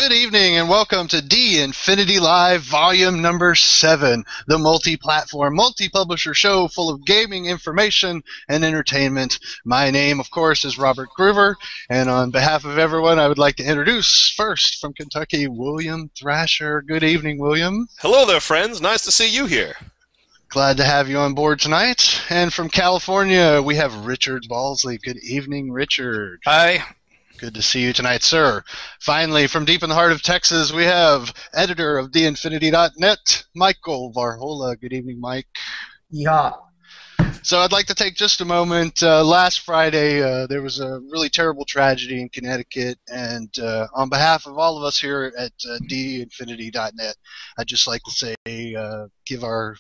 Good evening and welcome to D Infinity Live Volume number 7, the multi-platform, multi-publisher show full of gaming information and entertainment. My name, of course, is Robert Groover, and on behalf of everyone, I would like to introduce, first from Kentucky, William Thrasher. Good evening, William. Hello there, friends. Nice to see you here. Glad to have you on board tonight. And from California, we have Richard Balsley. Good evening, Richard. Hi. Good to see you tonight, sir. Finally, from deep in the heart of Texas, we have editor of TheInfinity.net, Michael Varhola. Good evening, Mike. Yeah. So I'd like to take just a moment. Last Friday, there was a really terrible tragedy in Connecticut, and on behalf of all of us here at TheInfinity.net, I'd just like to say, give a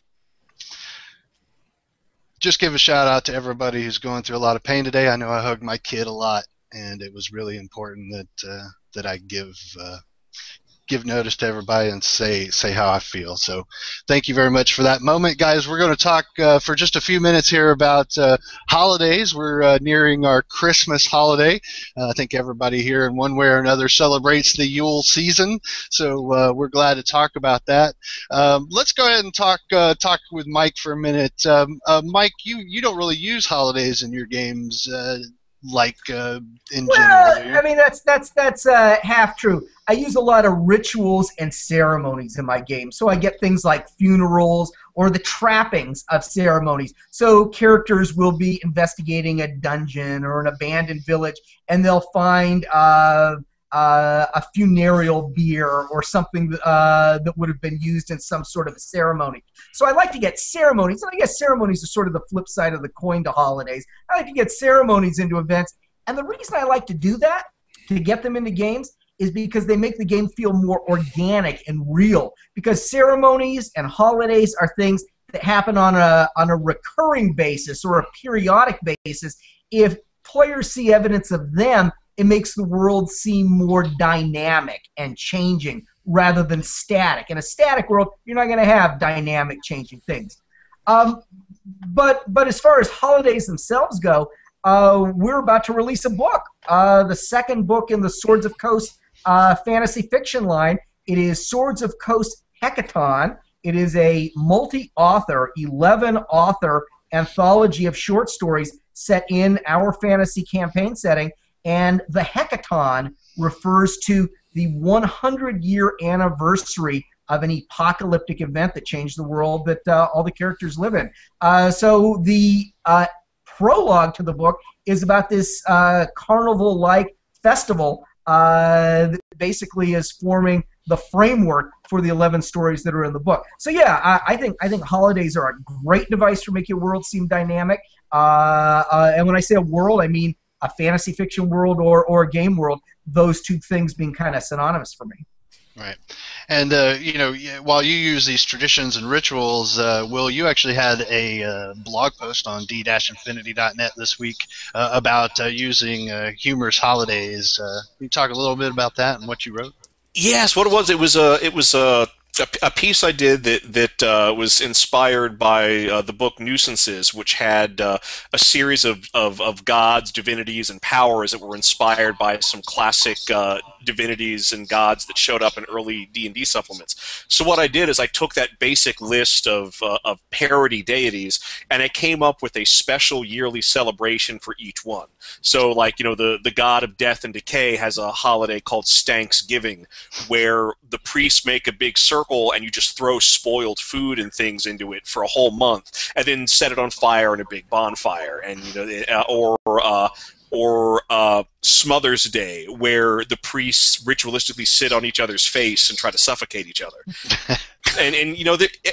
shout out to everybody who's going through a lot of pain today. I know I hugged my kid a lot, and it was really important that I give notice to everybody and say how I feel. So thank you very much for that moment, guys. We're going to talk for just a few minutes here about holidays. We're nearing our Christmas holiday. I think everybody here in one way or another celebrates the Yule season, so we're glad to talk about that. Let's go ahead and talk with Mike for a minute. Mike, you don't really use holidays in your games in general. I mean, that's half true. I use a lot of rituals and ceremonies in my game, so I get things like funerals or the trappings of ceremonies. So characters will be investigating a dungeon or an abandoned village, and they'll find a funereal bier or something that would have been used in some sort of a ceremony. So I like to get ceremonies, and I guess ceremonies are sort of the flip side of the coin to holidays. I like to get ceremonies into events, and the reason I like to do that, to get them into games, is because they make the game feel more organic and real. Because ceremonies and holidays are things that happen on a recurring basis or a periodic basis. If players see evidence of them, it makes the world seem more dynamic and changing rather than static. In a static world, you're not going to have dynamic, changing things. But as far as holidays themselves go, we're about to release a book, the second book in the Swords of Coast fantasy fiction line. It is Swords of Coast Hecaton. It is a multi-author, 11-author anthology of short stories set in our fantasy campaign setting. And the Hecaton refers to the 100-year anniversary of an apocalyptic event that changed the world that all the characters live in. So the prologue to the book is about this carnival-like festival that basically is forming the framework for the 11 stories that are in the book. So yeah, I think holidays are a great device for making a world seem dynamic. And when I say a world, I mean a fantasy fiction world or a game world, those two things being kind of synonymous for me. Right. And, while you use these traditions and rituals, Will, you actually had a blog post on d-infinity.net this week about using humorous holidays. Can you talk a little bit about that and what you wrote? Yes, what it was a piece I did that was inspired by the book Nuisances, which had a series of gods, divinities, and powers that were inspired by some classic divinities and gods that showed up in early D&D supplements. So what I did is I took that basic list of parody deities, and I came up with a special yearly celebration for each one. So, like, the god of death and decay has a holiday called Stanksgiving, where the priests make a big circle and you just throw spoiled food and things into it for a whole month, and then set it on fire in a big bonfire. And or Smothers Day, where the priests ritualistically sit on each other's face and try to suffocate each other. and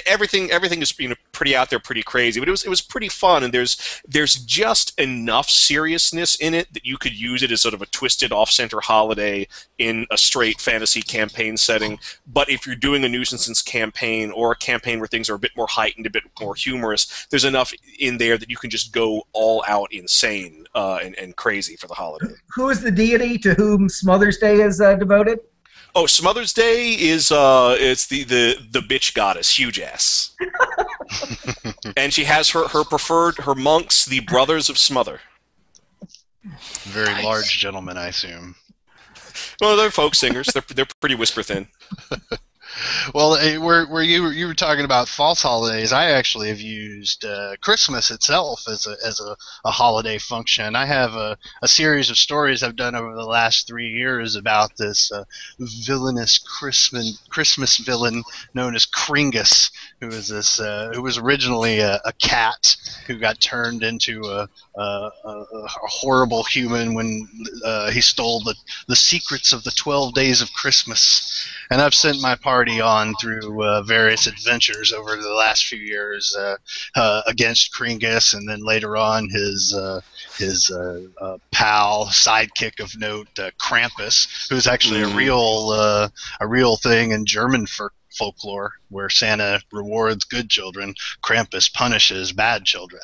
everything is pretty out there, pretty crazy, but it was pretty fun. And there's just enough seriousness in it that you could use it as sort of a twisted off-center holiday in a straight fantasy campaign setting. But if you're doing a Nuisances campaign or a campaign where things are a bit more heightened, a bit more humorous, there's enough in there that you can just go all out insane and crazy for the holiday. Who is the deity to whom Smothers Day is devoted? Oh, Smothers Day is it's the bitch goddess, Huge Ass. And she has her monks, the Brothers of Smother. Very large gentlemen, I assume. Well, they're folk singers. They're pretty whisper thin. Well, where you were talking about false holidays, I actually have used Christmas itself as a holiday function. I have a series of stories I've done over the last 3 years about this villainous Christmas villain known as Kringus, who was originally a cat who got turned into a horrible human when he stole the secrets of the 12 days of Christmas. And I've sent my party on through various adventures over the last few years against Kringus, and then later on his pal, sidekick of note, Krampus, who's actually a real thing in German folklore, where Santa rewards good children, Krampus punishes bad children.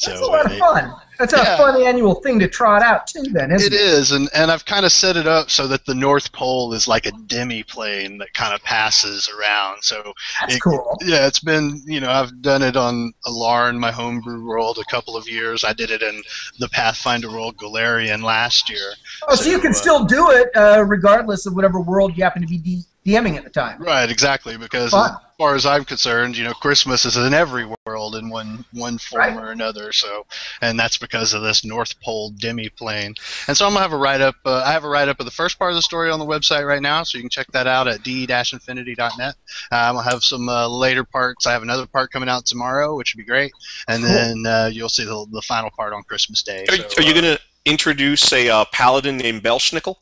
That's a lot of fun. That's a fun annual thing to trot out too, then, isn't it? It is, and I've kind of set it up so that the North Pole is like a demi-plane that kind of passes around. So that's cool. Yeah, it's been, I've done it on Alarn, my homebrew world, a couple of years. I did it in the Pathfinder world Galarian last year. Oh, so you can still do it regardless of whatever world you happen to be DMing at the time. Right, exactly, because as far as I'm concerned, Christmas is in every world in one form or another. So, and that's because of this North Pole demi-plane. And so I'm gonna have a write-up. I have a write-up of the first part of the story on the website right now, so you can check that out at d-infinity.net. I'll have some later parts. I have another part coming out tomorrow, which would be great, and then you'll see the final part on Christmas Day. Are you gonna introduce a paladin named Belschnickel?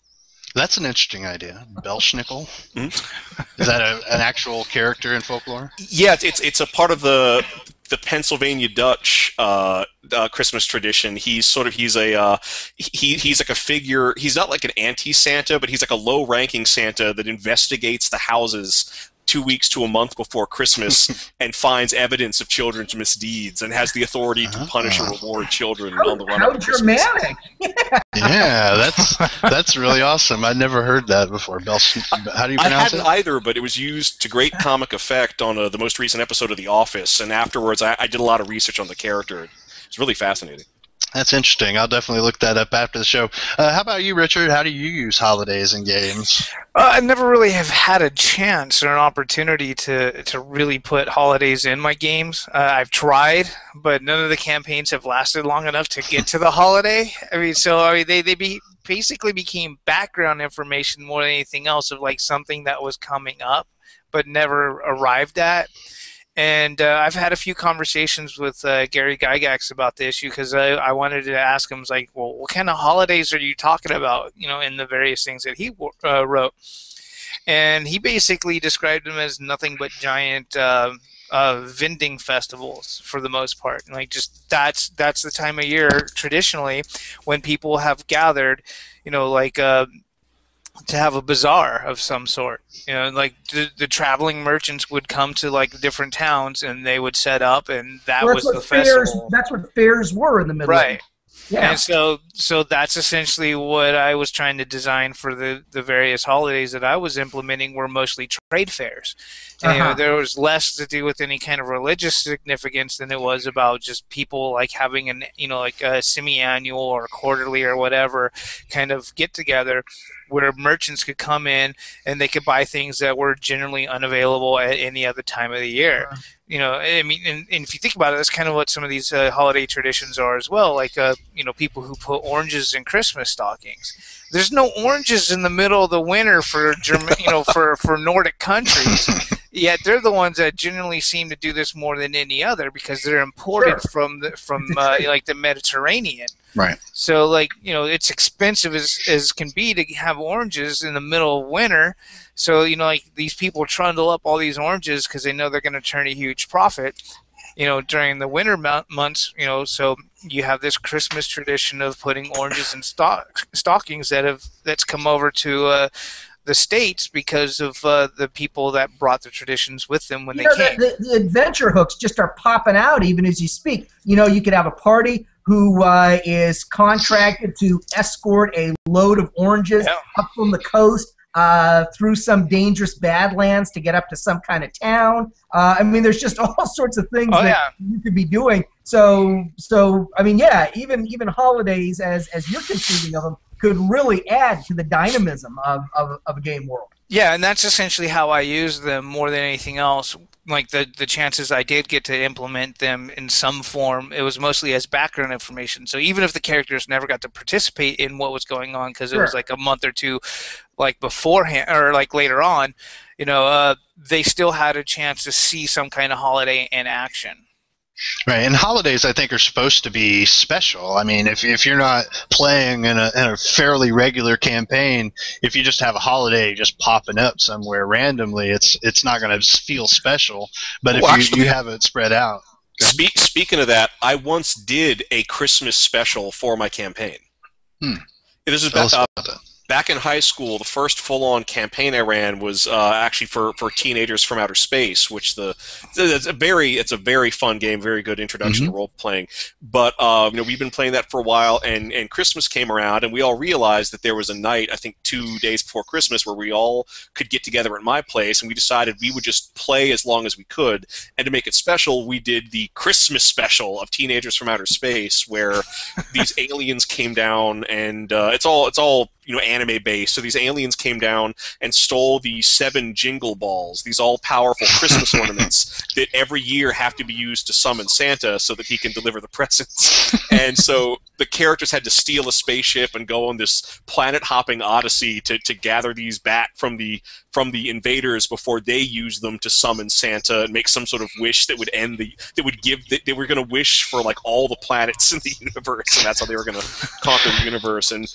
That's an interesting idea. Belschnickel? Mm-hmm. Is that an actual character in folklore? Yeah, it's a part of the Pennsylvania Dutch Christmas tradition. He's like a figure. He's not like an anti-Santa, but he's like a low-ranking Santa that investigates the houses 2 weeks to a month before Christmas and finds evidence of children's misdeeds and has the authority to punish or reward children on the run up to Christmas. How dramatic! Yeah, that's really awesome. I'd never heard that before. How do you pronounce it? I hadn't either, but it was used to great comic effect on the most recent episode of The Office, and afterwards I did a lot of research on the character. It's really fascinating. That's interesting. I'll definitely look that up after the show. How about you, Richard? How do you use holidays in games? I never really have had a chance or an opportunity to really put holidays in my games. I've tried, but none of the campaigns have lasted long enough to get to the holiday. They basically became background information more than anything else of like something that was coming up, but never arrived at. And I've had a few conversations with Gary Gygax about the issue because I wanted to ask him, like, well, what kind of holidays are you talking about, in the various things that he wrote? And he basically described them as nothing but giant vending festivals for the most part. And like, just that's the time of year traditionally when people have gathered, to have a bazaar of some sort. Like the traveling merchants would come to like different towns and they would set up, and that was the festival. That's what fairs were in the middle. Right. Yeah. And so that's essentially what I was trying to design for the various holidays that I was implementing were mostly trade fairs. And there was less to do with any kind of religious significance than it was about just people like having like a semi-annual or quarterly or whatever kind of get together where merchants could come in and they could buy things that were generally unavailable at any other time of the year. And if you think about it, that's kind of what some of these holiday traditions are as well. Like, people who put oranges in Christmas stockings. There's no oranges in the middle of the winter for for Nordic countries. Yet they're the ones that generally seem to do this more than any other because they're imported from like the Mediterranean. Right. So it's expensive as can be to have oranges in the middle of winter. So like these people trundle up all these oranges because they know they're going to turn a huge profit. During the winter months. So you have this Christmas tradition of putting oranges in stockings that's come over to the States because of the people that brought the traditions with them when they came. The adventure hooks just are popping out even as you speak. You could have a party who is contracted to escort a load of oranges up from the coast through some dangerous badlands to get up to some kind of town. There's just all sorts of things that you could be doing. So even holidays as you're conceiving of them could really add to the dynamism of a game world. Yeah, and that's essentially how I use them more than anything else. Like the chances I did get to implement them in some form, it was mostly as background information. So even if the characters never got to participate in what was going on, because it was like a month or two, like beforehand or like later on, they still had a chance to see some kind of holiday in action. Right, and holidays I think are supposed to be special. I mean, if you're not playing in a fairly regular campaign, if you just have a holiday just popping up somewhere randomly, it's not going to feel special. But if you have it spread out. Speaking of that, I once did a Christmas special for my campaign. This is back in high school. The first full-on campaign I ran was actually for teenagers from outer space, which it's a very fun game, very good introduction to role playing. But we've been playing that for a while, and Christmas came around, and we all realized that there was a night, I think 2 days before Christmas, where we all could get together at my place, and we decided we would just play as long as we could. And to make it special, we did the Christmas special of Teenagers from Outer Space, where these aliens came down, and it's all anime based. So these aliens came down and stole the 7 jingle balls, these all powerful Christmas ornaments that every year have to be used to summon Santa so that he can deliver the presents. And so the characters had to steal a spaceship and go on this planet hopping odyssey to gather these back from the invaders before they use them to summon Santa and make some sort of wish that would they were going to wish for like all the planets in the universe, and that's how they were going to conquer the universe. And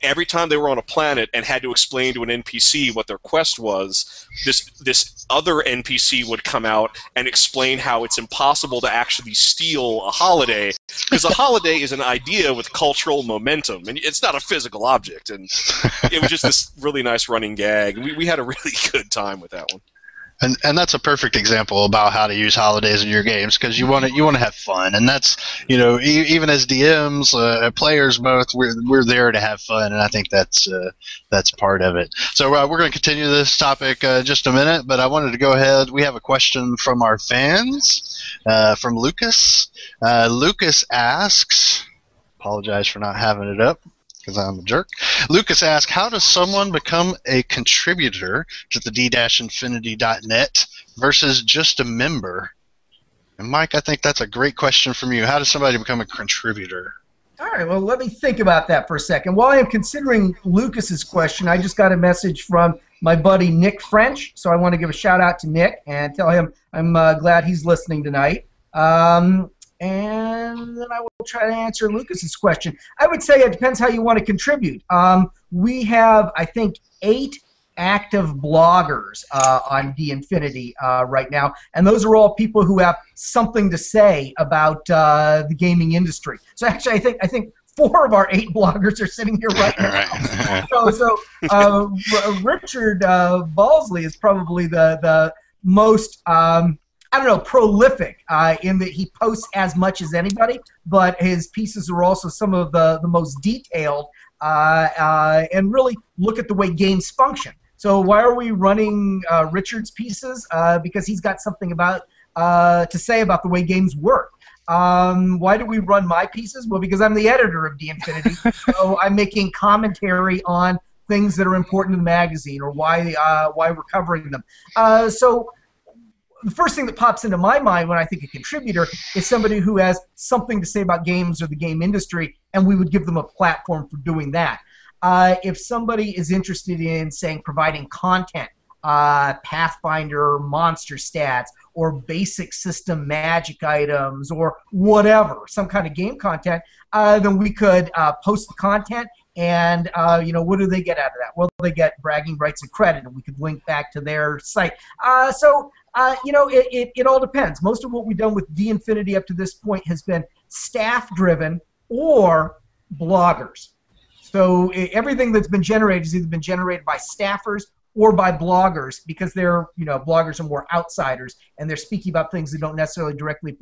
every time they were on a planet and had to explain to an NPC what their quest was, this other NPC would come out and explain how it's impossible to actually steal a holiday, because a holiday is an idea with cultural momentum, and it's not a physical object. And it was just this really nice running gag. We had a really good time with that one. And that's a perfect example about how to use holidays in your games, because you want to have fun, and that's even as DMs, players both, we're there to have fun, and I think that's part of it. So we're going to continue this topic just a minute, but I wanted to go ahead. We have a question from our fans, from Lucas. Lucas asks, apologize for not having it up, because I'm a jerk. Lucas asks, how does someone become a contributor to the d-infinity.net versus just a member? And Mike, I think that's a great question from you. How does somebody become a contributor? All right, well, let me think about that for a second. While I am considering Lucas's question, I just got a message from my buddy Nick French, so I want to give a shout-out to Nick and tell him I'm glad he's listening tonight. And then I will try to answer Lucas's question. I would say it depends how you want to contribute. We have, I think, 8 active bloggers on D-Infinity right now, and those are all people who have something to say about the gaming industry. So actually, I think 4 of our 8 bloggers are sitting here right now. so Richard Balsley is probably the most prolific in that he posts as much as anybody, but his pieces are also some of the most detailed and really look at the way games function. So why are we running Richard's pieces? Because he's got something to say about the way games work. Why do we run my pieces? Well, because I'm the editor of D-Infinity, so I'm making commentary on things that are important to the magazine or why we're covering them. So the first thing that pops into my mind when I think a contributor is somebody who has something to say about games or the game industry, and we would give them a platform for doing that. If somebody is interested in, saying, providing content, Pathfinder monster stats, or basic system magic items, or whatever, some kind of game content, then we could post the content, and what do they get out of that? Well, they get bragging rights and credit, and we could link back to their site. It all depends. Most of what we've done with D-Infinity up to this point has been staff-driven or bloggers. So everything that's been generated has either been generated by staffers or by bloggers, because they're, bloggers are more outsiders, and they're speaking about things that don't necessarily directly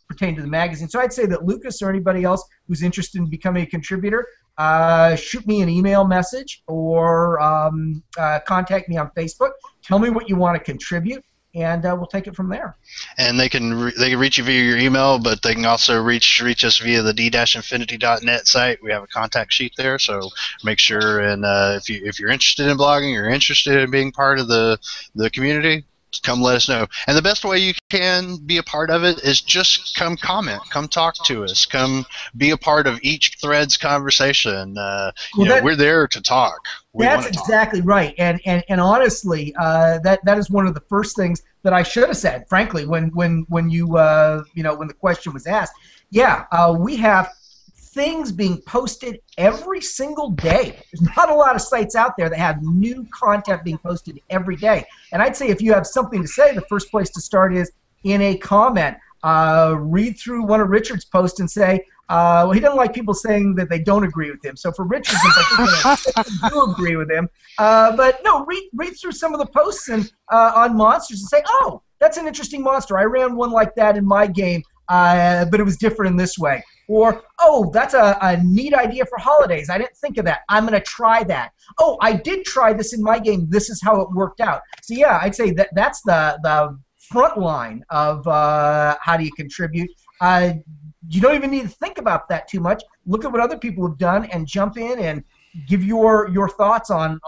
pertain to the magazine. So I'd say that Lucas or anybody else who's interested in becoming a contributor, shoot me an email message or contact me on Facebook. Tell me what you want to contribute. and we'll take it from there. And they can reach you via your email, but they can also reach us via the d-infinity.net site. We have a contact sheet there, so make sure. And if you're interested in blogging, you're interested in being part of the community, come let us know. And the best way you can be a part of it is just come comment, come talk to us, come be a part of each thread's conversation. We're there to talk. That's exactly right. And honestly, that is one of the first things that I should have said, frankly, when you when the question was asked. Yeah, we have things being posted every single day. There's not a lot of sites out there that have new content being posted every day. And I'd say if you have something to say, the first place to start is in a comment. Read through one of Richard's posts and say, well, he doesn't like people saying that they don't agree with him. So for Richard, I do agree with him. But no, read through some of the posts and on monsters and say, oh, that's an interesting monster. I ran one like that in my game, but it was different in this way. Or, oh, that's a neat idea for holidays. I didn't think of that. I'm going to try that. Oh, I did try this in my game. This is how it worked out. So yeah, I'd say that's the front line of how do you contribute. You don't even need to think about that too much. Look at what other people have done and jump in and give your thoughts on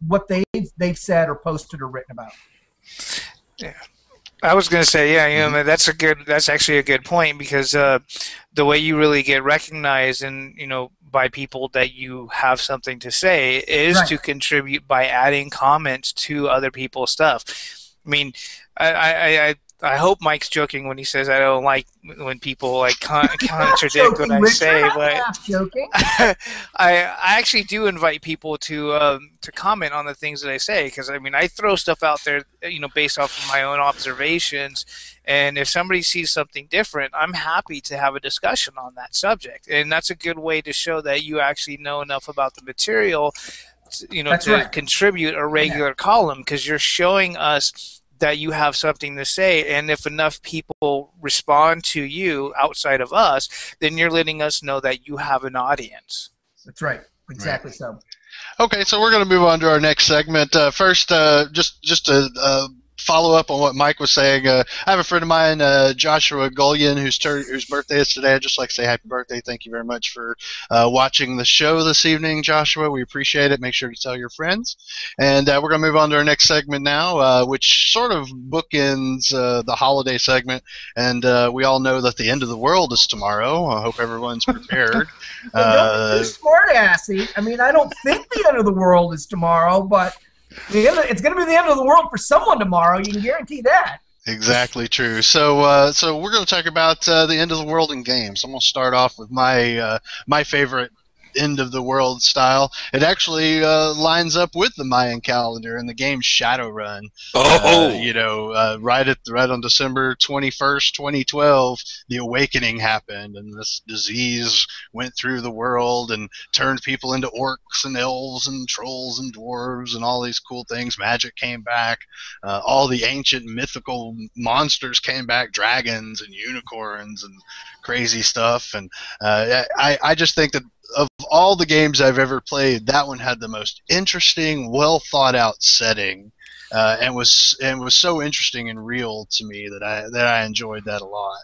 what they've said or posted or written about. Yeah. I was going to say, that's actually a good point, because the way you really get recognized and by people that you have something to say is right. to contribute by adding comments to other people's stuff. I mean, I hope Mike's joking when he says I don't like when people contradict what I say, but I actually do invite people to comment on the things that I say, because I throw stuff out there based off of my own observations, and if somebody sees something different, I'm happy to have a discussion on that subject, and that's a good way to show that you actually know enough about the material to contribute a regular column, because you're showing us that you have something to say, and if enough people respond to you outside of us, then you're letting us know that you have an audience. That's right. Exactly so. Okay, so we're going to move on to our next segment. First, just to follow up on what Mike was saying, I have a friend of mine, Joshua Gullion, whose birthday is today. I'd just like to say happy birthday. Thank you very much for watching the show this evening, Joshua. We appreciate it. Make sure to tell your friends. And we're going to move on to our next segment now, which sort of bookends the holiday segment. And we all know that the end of the world is tomorrow. I hope everyone's prepared. Don't be too smart-assy. I don't think the end of the world is tomorrow, but it's going to be the end of the world for someone tomorrow. You can guarantee that. Exactly true. So we're going to talk about the end of the world in games. I'm going to start off with my favorite end of the world style. It actually lines up with the Mayan calendar and the game Shadowrun. Right on December 21st, 2012, the awakening happened, and this disease went through the world and turned people into orcs and elves and trolls and dwarves and all these cool things. Magic came back. All the ancient mythical monsters came back, dragons and unicorns and crazy stuff. And I just think that of all the games I've ever played, that one had the most interesting, well thought out setting, and was so interesting and real to me that I enjoyed that a lot.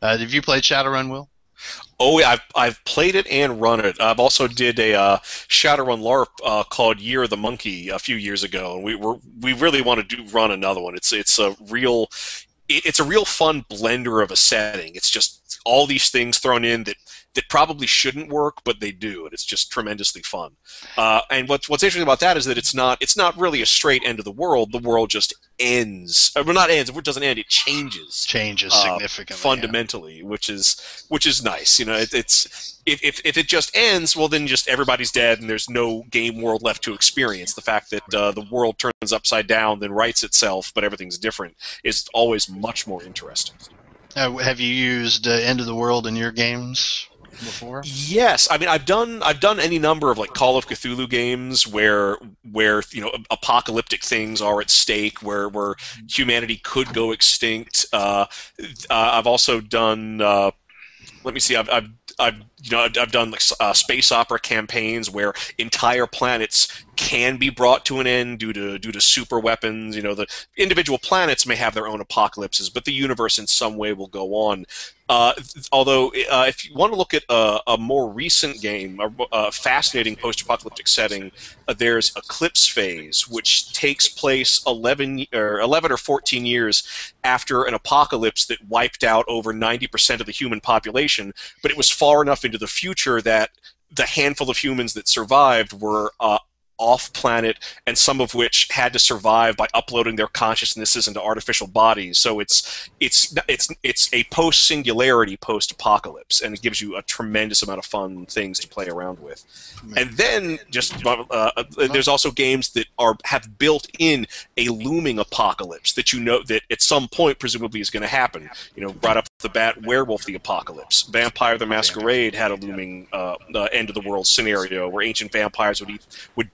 Have you played Shadowrun, Will? Oh yeah, I've played it and run it. I've also did a Shadowrun LARP called Year of the Monkey a few years ago, and we really want to run another one. It's a real fun blender of a setting. It's just all these things thrown in that probably shouldn't work, but they do, and it's just tremendously fun. And what's interesting about that is that it's not really a straight end of the world. The world just ends. Well, not ends. It doesn't end. It changes Significantly, fundamentally, which is nice. It's if it just ends, well, then just everybody's dead, and there's no game world left to experience. The fact that the world turns upside down, then rights itself, but everything's different, is always much more interesting. Have you used End of the World in your games before? Yes, I've done any number of like Call of Cthulhu games where apocalyptic things are at stake, where humanity could go extinct. I've also done. Let me see. I've done like space opera campaigns where entire planets can be brought to an end due to super weapons. The individual planets may have their own apocalypses, but the universe in some way will go on. Although, if you want to look at a more recent game, a fascinating post-apocalyptic setting, there's Eclipse Phase, which takes place 11 or 14 years after an apocalypse that wiped out over 90% of the human population, but it was far enough into the future that the handful of humans that survived were off-planet, and some of which had to survive by uploading their consciousnesses into artificial bodies. So it's a post-singularity post-apocalypse, and it gives you a tremendous amount of fun things to play around with. And then there's also games that have built in a looming apocalypse that that at some point presumably is going to happen. Right up the bat, Werewolf the Apocalypse, Vampire the Masquerade had a looming end of the world scenario where ancient vampires would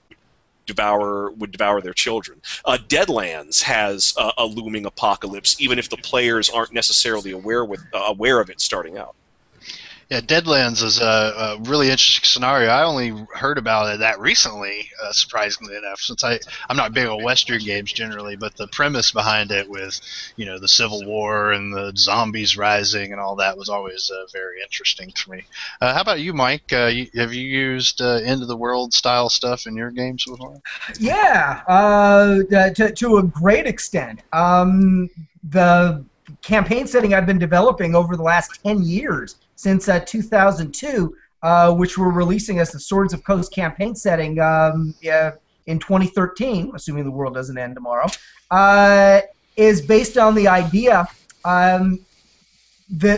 devour their children. Deadlands has a looming apocalypse, even if the players aren't necessarily aware of it starting out. Yeah, Deadlands is a really interesting scenario. I only heard about that recently, surprisingly enough, since I'm not big on Western games generally, but the premise behind it with, the Civil War and the zombies rising and all that was always very interesting to me. How about you, Mike? Have you used end of the world style stuff in your games before? Yeah, to a great extent. The campaign setting I've been developing over the last 10 years, since 2002, which we're releasing as the Swords of Coast campaign setting in 2013, assuming the world doesn't end tomorrow, is based on the idea that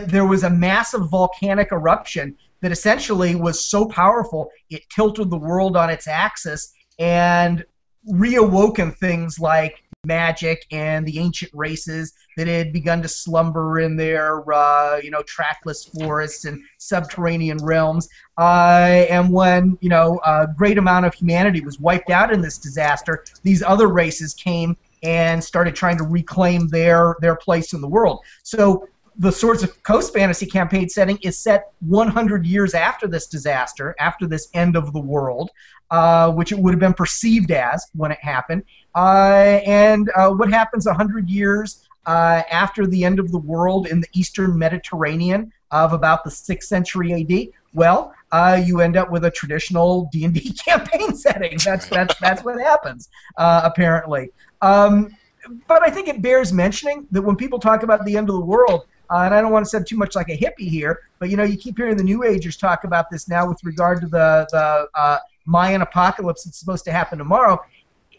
there was a massive volcanic eruption that essentially was so powerful it tilted the world on its axis and reawoken things like magic and the ancient races that had begun to slumber in their trackless forests and subterranean realms. And when a great amount of humanity was wiped out in this disaster, these other races came and started trying to reclaim their place in the world. So the Swords of Coast fantasy campaign setting is set 100 years after this disaster, after this end of the world, which it would have been perceived as when it happened. And what happens 100 years after the end of the world in the Eastern Mediterranean of about the 6th century AD? Well, you end up with a traditional D&D campaign setting. That's what happens, apparently. But I think it bears mentioning that when people talk about the end of the world, and I don't want to sound too much like a hippie here, but you keep hearing the New Agers talk about this now with regard to the Mayan apocalypse that's supposed to happen tomorrow.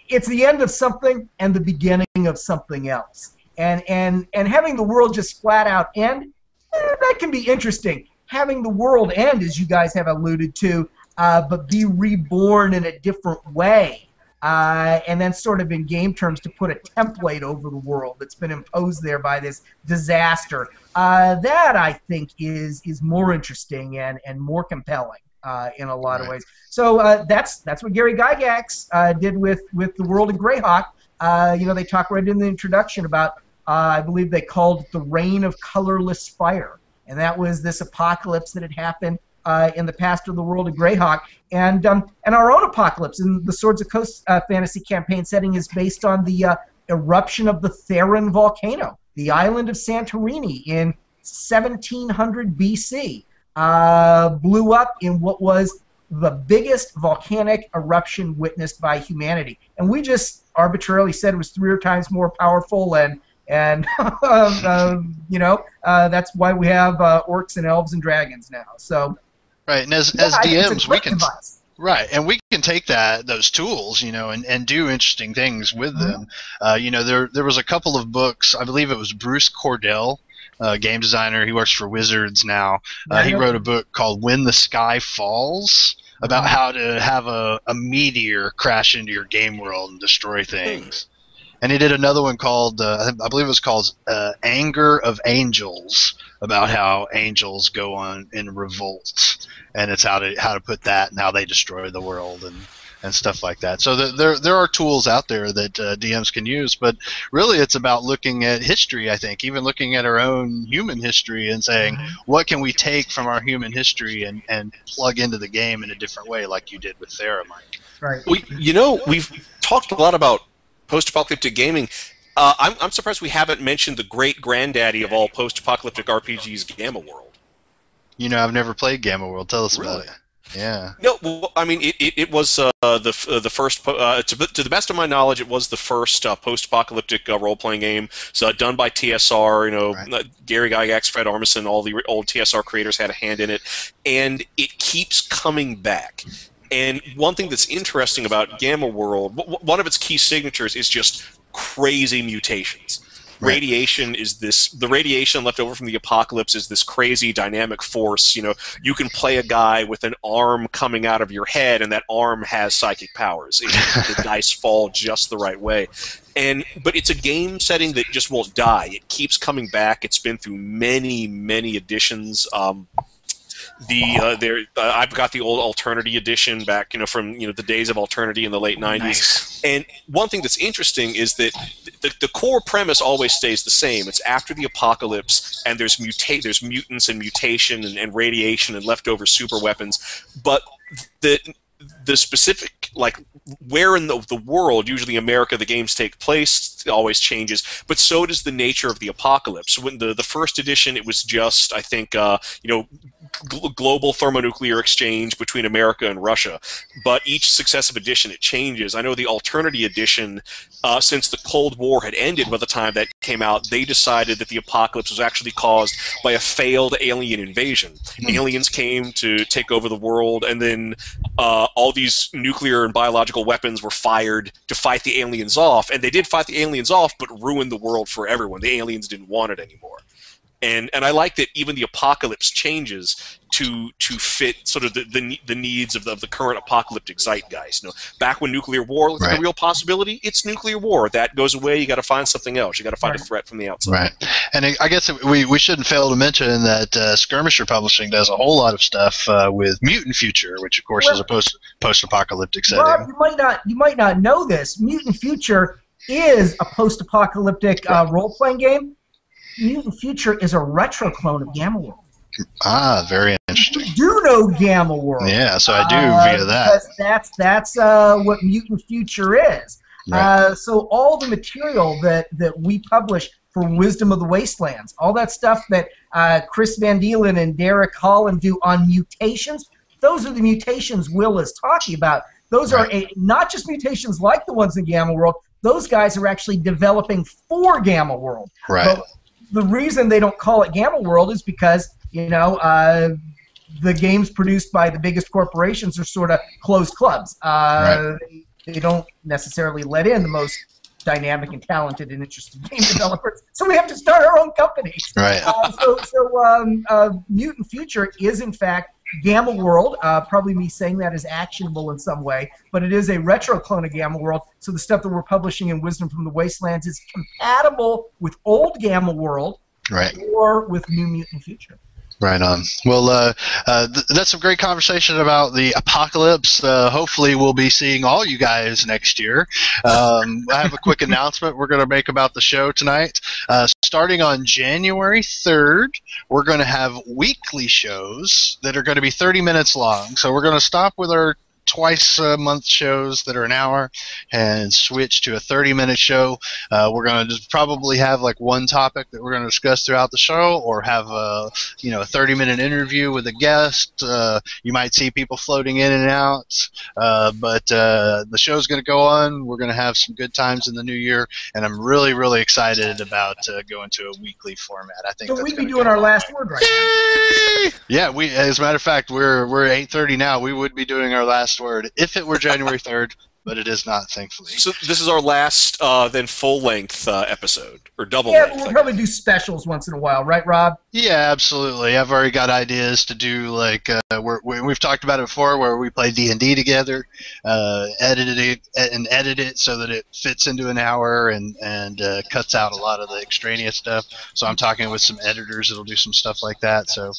It's the end of something and the beginning of something else. And having the world just flat out end, that can be interesting. Having the world end, as you guys have alluded to, but be reborn in a different way. And then sort of in game terms to put a template over the world that's been imposed there by this disaster. That, I think, is more interesting and more compelling in a lot of ways. So that's what Gary Gygax did with the world of Greyhawk. They talk right in the introduction about, I believe they called it the Reign of Colorless Fire. And that was this apocalypse that had happened in the past of the world of Greyhawk. And our own apocalypse in the Swords of Coast fantasy campaign setting is based on the eruption of the Theron volcano, the island of Santorini in 1700 BC. Blew up in what was the biggest volcanic eruption witnessed by humanity. And we just arbitrarily said it was 3 times more powerful, and that's why we have orcs and elves and dragons now. So right, and as DMs we can right, and we can take those tools, and do interesting things with them. There was a couple of books. I believe it was Bruce Cordell, game designer. He works for Wizards now. He wrote a book called When the Sky Falls, about how to have a meteor crash into your game world and destroy things. And he did another one called, I believe it was called Anger of Angels, about how angels go on in revolts, and it's how to put that and how they destroy the world. And and stuff like that. So there are tools out there that DMs can use, but really it's about looking at history, I think, even looking at our own human history and saying, what can we take from our human history and plug into the game in a different way, like you did with Thera, Mike. Right. We've talked a lot about post-apocalyptic gaming. I'm surprised we haven't mentioned the great granddaddy of all post-apocalyptic RPGs, Gamma World. I've never played Gamma World. Tell us about it. Yeah. No, well, I mean, it was the first, to the best of my knowledge, it was the first post-apocalyptic role-playing game. So done by TSR, right. Gary Gygax, Fred Armisen, all the old TSR creators had a hand in it, and it keeps coming back. And one thing that's interesting about Gamma World, one of its key signatures is just crazy mutations. Right. The radiation left over from the apocalypse is this crazy dynamic force. You can play a guy with an arm coming out of your head, and that arm has psychic powers. The dice fall just the right way. But it's a game setting that just won't die. It keeps coming back. It's been through many, many editions. I've got the old Alternity edition back, from the days of Alternity in the late 90s. Nice. And one thing that's interesting is that the core premise always stays the same. It's after the apocalypse, and there's mutants and mutation and radiation and leftover super weapons, but the specific, where in the world, usually America, the games take place, always changes, but so does the nature of the apocalypse. When the first edition, it was just, I think, global thermonuclear exchange between America and Russia. But each successive edition, it changes. I know the Alternity edition, since the Cold War had ended by the time that came out, they decided that the apocalypse was actually caused by a failed alien invasion. Aliens came to take over the world, and then all these nuclear and biological weapons were fired to fight the aliens off, and they did fight the aliens off, but ruined the world for everyone. The aliens didn't want it anymore. And I like that even the apocalypse changes to fit sort of the needs of the current apocalyptic zeitgeist. Back when nuclear war was a real possibility, it's nuclear war. That goes away. You got to find something else. You got to find a threat from the outside. Right. And I guess we shouldn't fail to mention that Skirmisher Publishing does a whole lot of stuff with Mutant Future, which of course is a post-apocalyptic setting. Rob, you might not know this. Mutant Future is a post-apocalyptic role-playing game. Mutant Future is a retro clone of Gamma World. Ah, very interesting. You do know Gamma World. Yeah, so I do via that. That's what Mutant Future is. Right. So all the material that we publish for Wisdom of the Wastelands, all that stuff that Chris Van Deelen and Derek Holland do on mutations, those are the mutations Will is talking about. Those are not just mutations like the ones in Gamma World. Those guys are actually developing for Gamma World. Right. But the reason they don't call it Gamma World is because, the games produced by the biggest corporations are sort of closed clubs. They don't necessarily let in the most dynamic and talented and interesting game developers, so we have to start our own companies. Right. So Mutant Future is, in fact, Gamma World. Probably me saying that is actionable in some way, but it is a retro clone of Gamma World, so the stuff that we're publishing in Wisdom from the Wastelands is compatible with old Gamma World or with New Mutant Future. Right on. Well, that's some great conversation about the apocalypse. Hopefully we'll be seeing all you guys next year. I have a quick announcement we're going to make about the show tonight. Starting on January 3rd, we're going to have weekly shows that are going to be 30 minutes long. So we're going to stop with our twice-a-month shows that are an hour and switch to a 30-minute show. We're going to just probably have like one topic that we're going to discuss throughout the show, or have a 30-minute interview with a guest. You might see people floating in and out, but the show's going to go on. We're going to have some good times in the new year, and I'm really, really excited about going to a weekly format. I think so. We'd be doing our last word right now. Yeah, as a matter of fact, we're 8:30 now. We would be doing our last word if it were January 3rd, but it is not, thankfully. So this is our last then full-length episode, or double-length. Yeah, we'll probably do specials once in a while, right, Rob? Yeah, absolutely. I've already got ideas to do like we've talked about it before, where we play D&D together, edit it so that it fits into an hour and cuts out a lot of the extraneous stuff. So I'm talking with some editors that'll do some stuff like that. So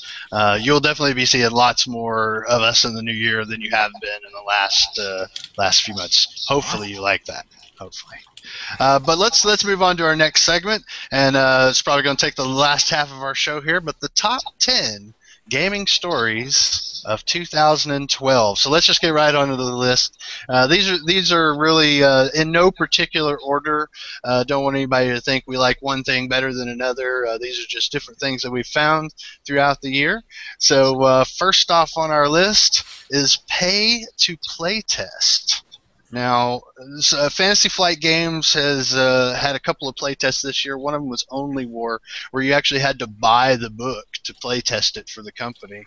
you'll definitely be seeing lots more of us in the new year than you have been in the last few months. Hopefully you like that. Hopefully. But let's move on to our next segment, and it's probably going to take the last half of our show here. But the top 10 gaming stories of 2012. So let's just get right onto the list. These are really in no particular order. Don't want anybody to think we like one thing better than another. These are just different things that we've found throughout the year. So first off on our list is pay to play test. Now, Fantasy Flight Games has had a couple of playtests this year. One of them was Only War, where you actually had to buy the book to playtest it for the company.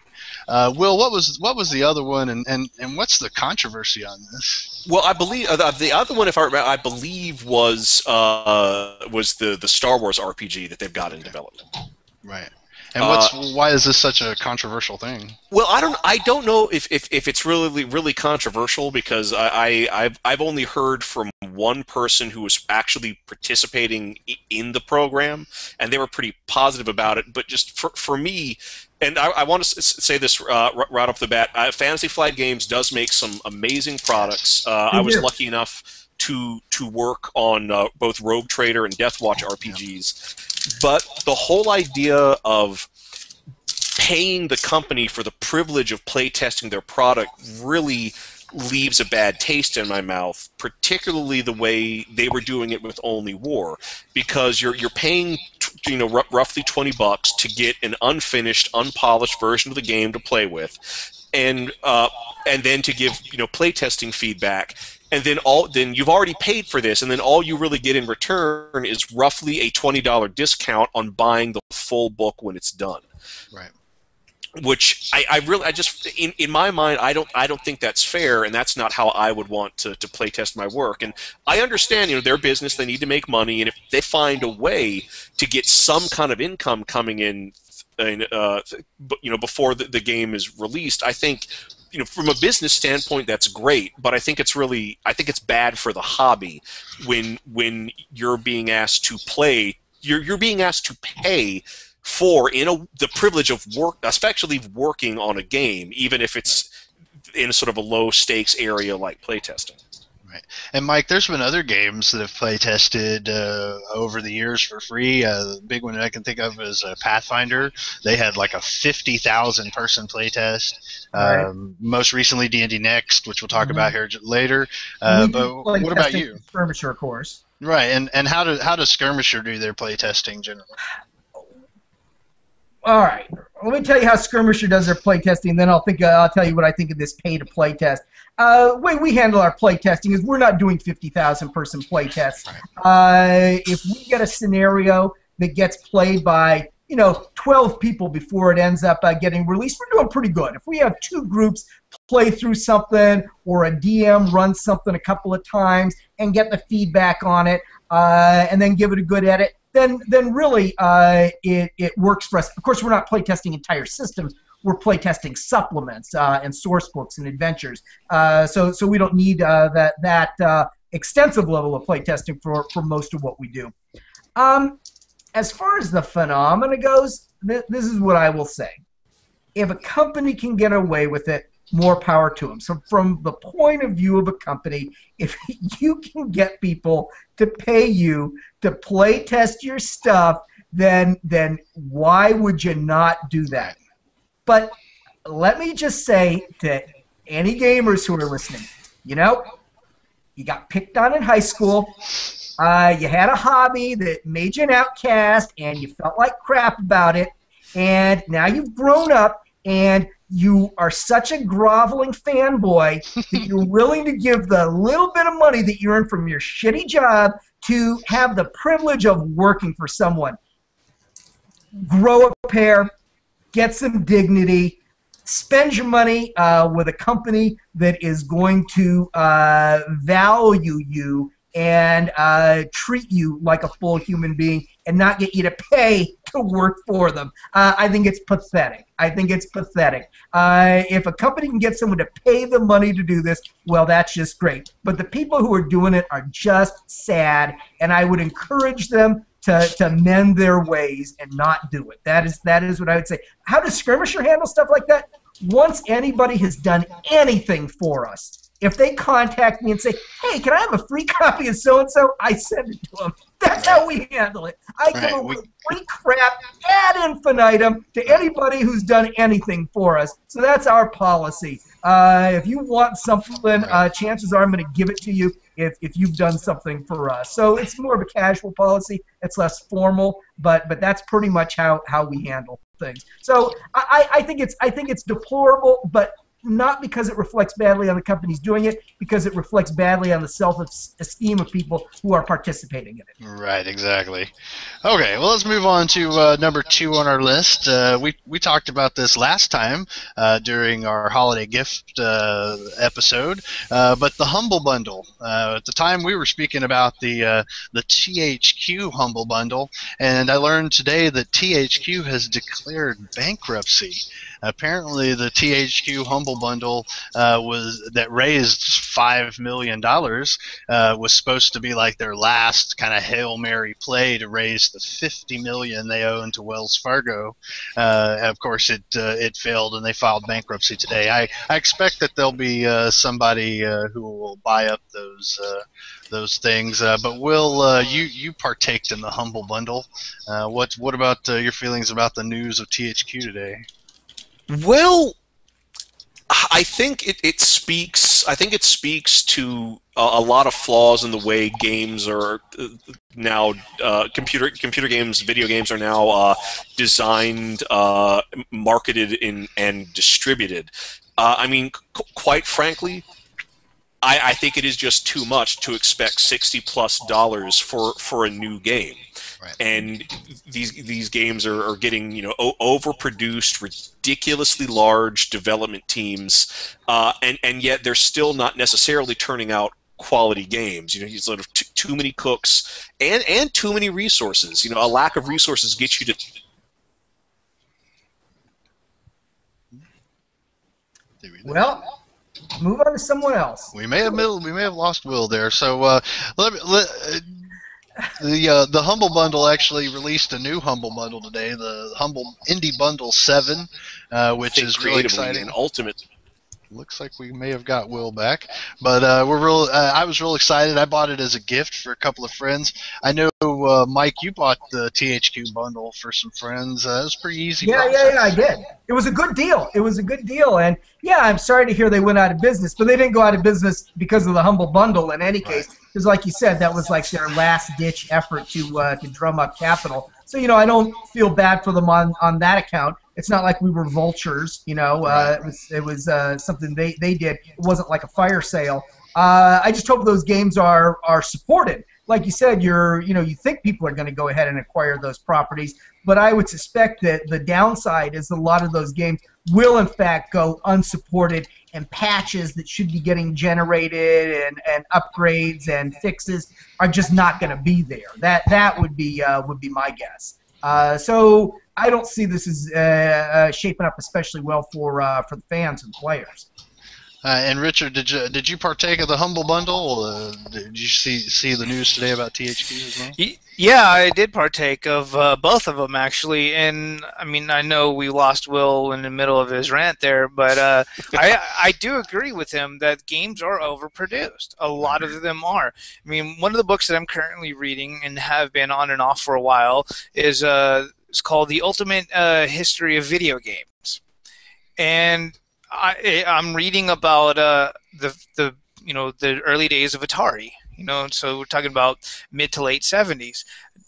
Will, what was the other one, and what's the controversy on this? Well, I believe the other one, if I remember, I believe was the Star Wars RPG that they've got in development. Right. And why is this such a controversial thing? Well, I don't know if it's really controversial, because I've only heard from one person who was actually participating in the program, and they were pretty positive about it. But just for me, and I want to say this right off the bat, Fantasy Flight Games does make some amazing products. I was lucky enough to work on both Rogue Trader and Death Watch RPGs. But the whole idea of paying the company for the privilege of playtesting their product really leaves a bad taste in my mouth, particularly the way they were doing it with Only War, because you're paying roughly $20 to get an unfinished, unpolished version of the game to play with, and then to give playtesting feedback. And then you've already paid for this, and then all you really get in return is roughly a $20 discount on buying the full book when it's done. Right. Which I just in my mind I don't think that's fair, and that's not how I would want to play test my work. And I understand their business, they need to make money, and if they find a way to get some kind of income coming in before the game is released, I think from a business standpoint that's great. But I think it's bad for the hobby when you're being asked to play, you're being asked to pay for the privilege of work, especially working on a game, even if it's in sort of a low stakes area like playtesting. Right. And Mike, there's been other games that have playtested over the years for free. The big one that I can think of is Pathfinder. They had like a 50,000 person playtest. Right. Most recently, D&D Next, which we'll talk about here later. But what about you? Skirmisher, of course. Right. And how does Skirmisher do their playtesting generally? All right, let me tell you how Skirmisher does their playtesting, and then I'll tell you what I think of this pay-to-playtest. The way we handle our playtesting is we're not doing 50,000-person playtests. If we get a scenario that gets played by 12 people before it ends up getting released, we're doing pretty good. If we have two groups play through something, or a DM runs something a couple of times and get the feedback on it, and then give it a good edit, then really it works for us. Of course, we're not playtesting entire systems. We're playtesting supplements and source books and adventures. So we don't need that extensive level of playtesting for most of what we do. As far as the phenomena goes, this is what I will say. If a company can get away with it, more power to them. So from the point of view of a company, if you can get people to pay you to play test your stuff, then why would you not do that? But let me just say to any gamers who are listening, you got picked on in high school, you had a hobby that made you an outcast, and you felt like crap about it, and now you've grown up, and you are such a groveling fanboy that you're willing to give the little bit of money that you earn from your shitty job to have the privilege of working for someone. Grow a pair, get some dignity, spend your money with a company that is going to value you and treat you like a full human being and not get you to pay to work for them. I think it's pathetic. I think it's pathetic. If a company can get someone to pay the money to do this, well, that's just great. But the people who are doing it are just sad, and I would encourage them to mend their ways and not do it. That is what I would say. How does Skirmisher handle stuff like that? Once anybody has done anything for us, if they contact me and say, hey, can I have a free copy of so-and-so? I send it to them. That's how we handle it. I give away free crap ad infinitum to anybody who's done anything for us. So that's our policy. If you want something, chances are I'm going to give it to you if you've done something for us. So it's more of a casual policy. It's less formal, but that's pretty much how we handle things. So I think it's deplorable, but not because it reflects badly on the companies doing it, because it reflects badly on the self-esteem of people who are participating in it. Right, exactly. Okay, well, let's move on to number 2 on our list. We talked about this last time during our holiday gift episode, but the Humble Bundle. At the time, we were speaking about the THQ Humble Bundle, and I learned today that THQ has declared bankruptcy. Apparently, the THQ Humble Bundle that raised $5 million was supposed to be like their last kind of Hail Mary play to raise the $50 million they own to Wells Fargo. Of course, it failed, and they filed bankruptcy today. I expect that there'll be somebody who will buy up those things. But Will, you partaked in the Humble Bundle. What about your feelings about the news of THQ today? Well, I think it speaks. I think it speaks to a lot of flaws in the way games are now. Computer games, video games are now designed, marketed, and distributed. I mean, quite frankly, I think it is just too much to expect $60+ for a new game. Right. And these games are getting overproduced, ridiculously large development teams, and yet they're still not necessarily turning out quality games. You sort of too many cooks and too many resources. A lack of resources gets you to. Well, move on to someone else. We may have lost Will there. So the Humble Bundle actually released a new Humble Bundle today, the Humble Indie Bundle 7, which is really exciting. And ultimate. Looks like we may have got Will back, but I was real excited. I bought it as a gift for a couple of friends. I know, Mike, you bought the THQ bundle for some friends. It was pretty easy. Yeah, I did. It was a good deal. And yeah, I'm sorry to hear they went out of business, but they didn't go out of business because of the Humble Bundle in any case. Because, like you said, that was like their last-ditch effort to drum up capital. So I don't feel bad for them on that account. It's not like we were vultures, It was something they did. It wasn't like a fire sale. I just hope those games are supported. Like you said, you think people are going to go ahead and acquire those properties, but I would suspect that the downside is a lot of those games will in fact go unsupported, and patches that should be getting generated and upgrades and fixes are just not going to be there. That would be my guess. So I don't see this as shaping up especially well for the fans and players. And Richard, did you partake of the Humble Bundle? Did you see the news today about THQ as well? Yeah, I did partake of both of them actually, and I mean I know we lost Will in the middle of his rant there, but I do agree with him that games are overproduced. A lot of them are. I mean, one of the books that I'm currently reading and have been on and off for a while is it's called The Ultimate History of Video Games, and I'm reading about the early days of Atari. So we're talking about mid to late 70s.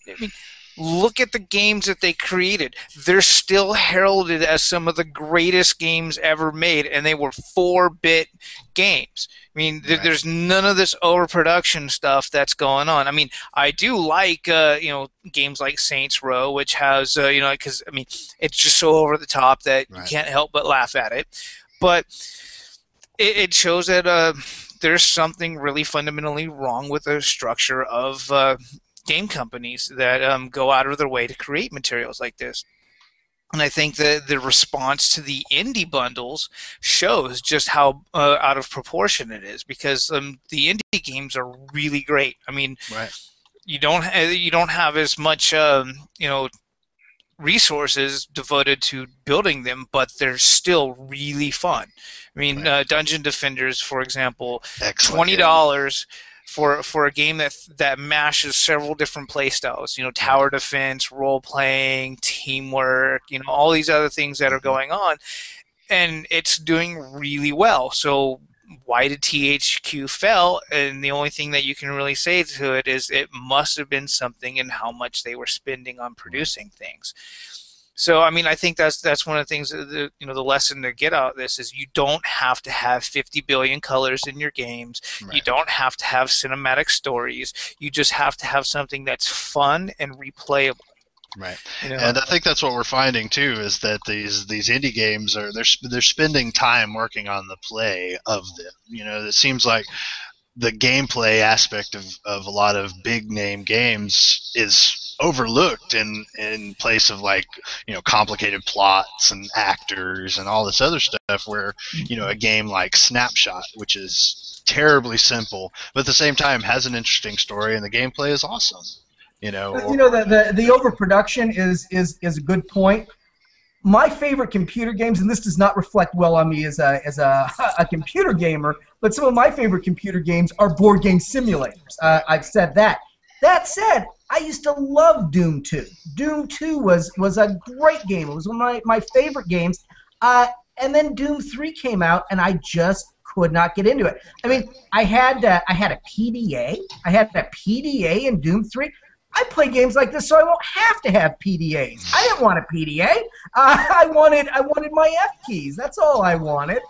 I mean, look at the games that they created. They're still heralded as some of the greatest games ever made, and they were 4-bit games. I mean, there's none of this overproduction stuff that's going on. I mean, I do like games like Saints Row, which has because I mean it's just so over the top that you can't help but laugh at it. But it shows that there's something really fundamentally wrong with the structure of game companies that go out of their way to create materials like this. And I think that the response to the indie bundles shows just how out of proportion it is, because the indie games are really great. I mean, Right. you don't have as much resources devoted to building them, but they're still really fun. I mean, Right. Dungeon Defenders, for example, Excellent. $20 for a game that mashes several different play styles. You know, tower defense, role playing, teamwork. You know, all these other things that are going on, and it's doing really well. So why did THQ fail? And the only thing that you can really say to it is it must have been something in how much they were spending on producing things. So, I mean, I think that's one of the things, the lesson to get out of this is you don't have to have 50 billion colors in your games. Right. You don't have to have cinematic stories. You just have to have something that's fun and replayable. Right. You know? And I think that's what we're finding too, is that these indie games they're spending time working on the play of them. You know, it seems like the gameplay aspect of a lot of big name games is overlooked in place of, like, you know, complicated plots and actors and all this other stuff, where, you know, a game like Snapshot, which is terribly simple but at the same time has an interesting story and the gameplay is awesome. You know, the overproduction is a good point. My favorite computer games, and this does not reflect well on me as a computer gamer, but some of my favorite computer games are board game simulators. I've said that. That said, I used to love Doom 2. Doom 2 was a great game. It was one of my favorite games. And then Doom 3 came out, and I just could not get into it. I mean, I had a PDA. I had a PDA in Doom 3. I play games like this so I won't have to have PDAs. I didn't want a PDA. I wanted my F keys. That's all I wanted.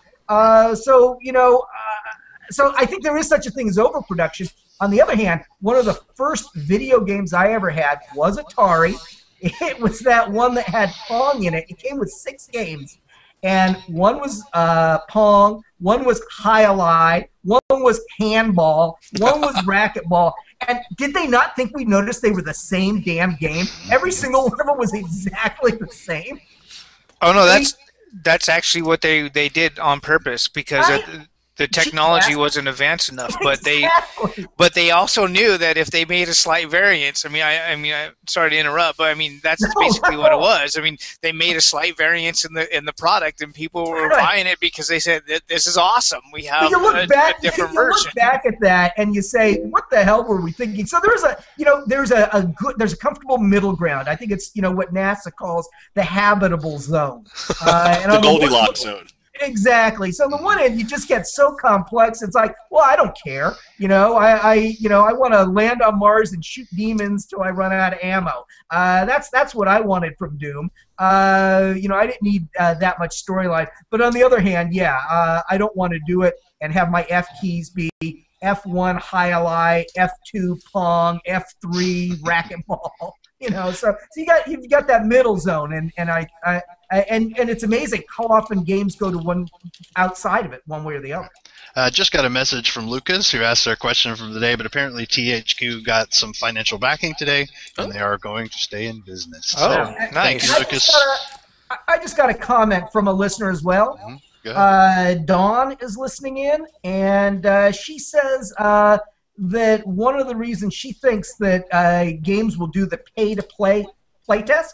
So I think there is such a thing as overproduction. On the other hand, one of the first video games I ever had was Atari. It was that one that had Pong in it. It came with 6 games. And one was Pong, one was Hi-Li, one was Handball, one was Racquetball. And did they not think we noticed they were the same damn game? Every single one of them was exactly the same. Oh no, that's actually what they did on purpose, because the technology wasn't advanced enough. But they also knew that if they made a slight variance, I mean, I'm sorry to interrupt, but I mean that's basically what it was. I mean, they made a slight variance in the product, and people were buying it because they said this is awesome. We have a different version. You look back at that and you say, what the hell were we thinking? So there's a comfortable middle ground. I think it's what NASA calls the habitable zone. And the Goldilocks zone. Exactly. So on the one end, you just get so complex. It's like, well, I don't care. I want to land on Mars and shoot demons till I run out of ammo. That's what I wanted from Doom. I didn't need that much storyline. But on the other hand, I don't want to do it and have my F keys be F1 Hi-Li, F2 Pong, F3 Racquetball. So you've got that middle zone, and it's amazing how often games go to one outside of it, one way or the other. Just got a message from Lucas, who asked our question from the day, but apparently THQ got some financial backing today, and they are going to stay in business. Oh, so, nice. Thank you, Lucas. I just got a comment from a listener as well. Mm-hmm. Go ahead. Dawn is listening in, and she says that one of the reasons she thinks that games will do the pay-to-play playtest,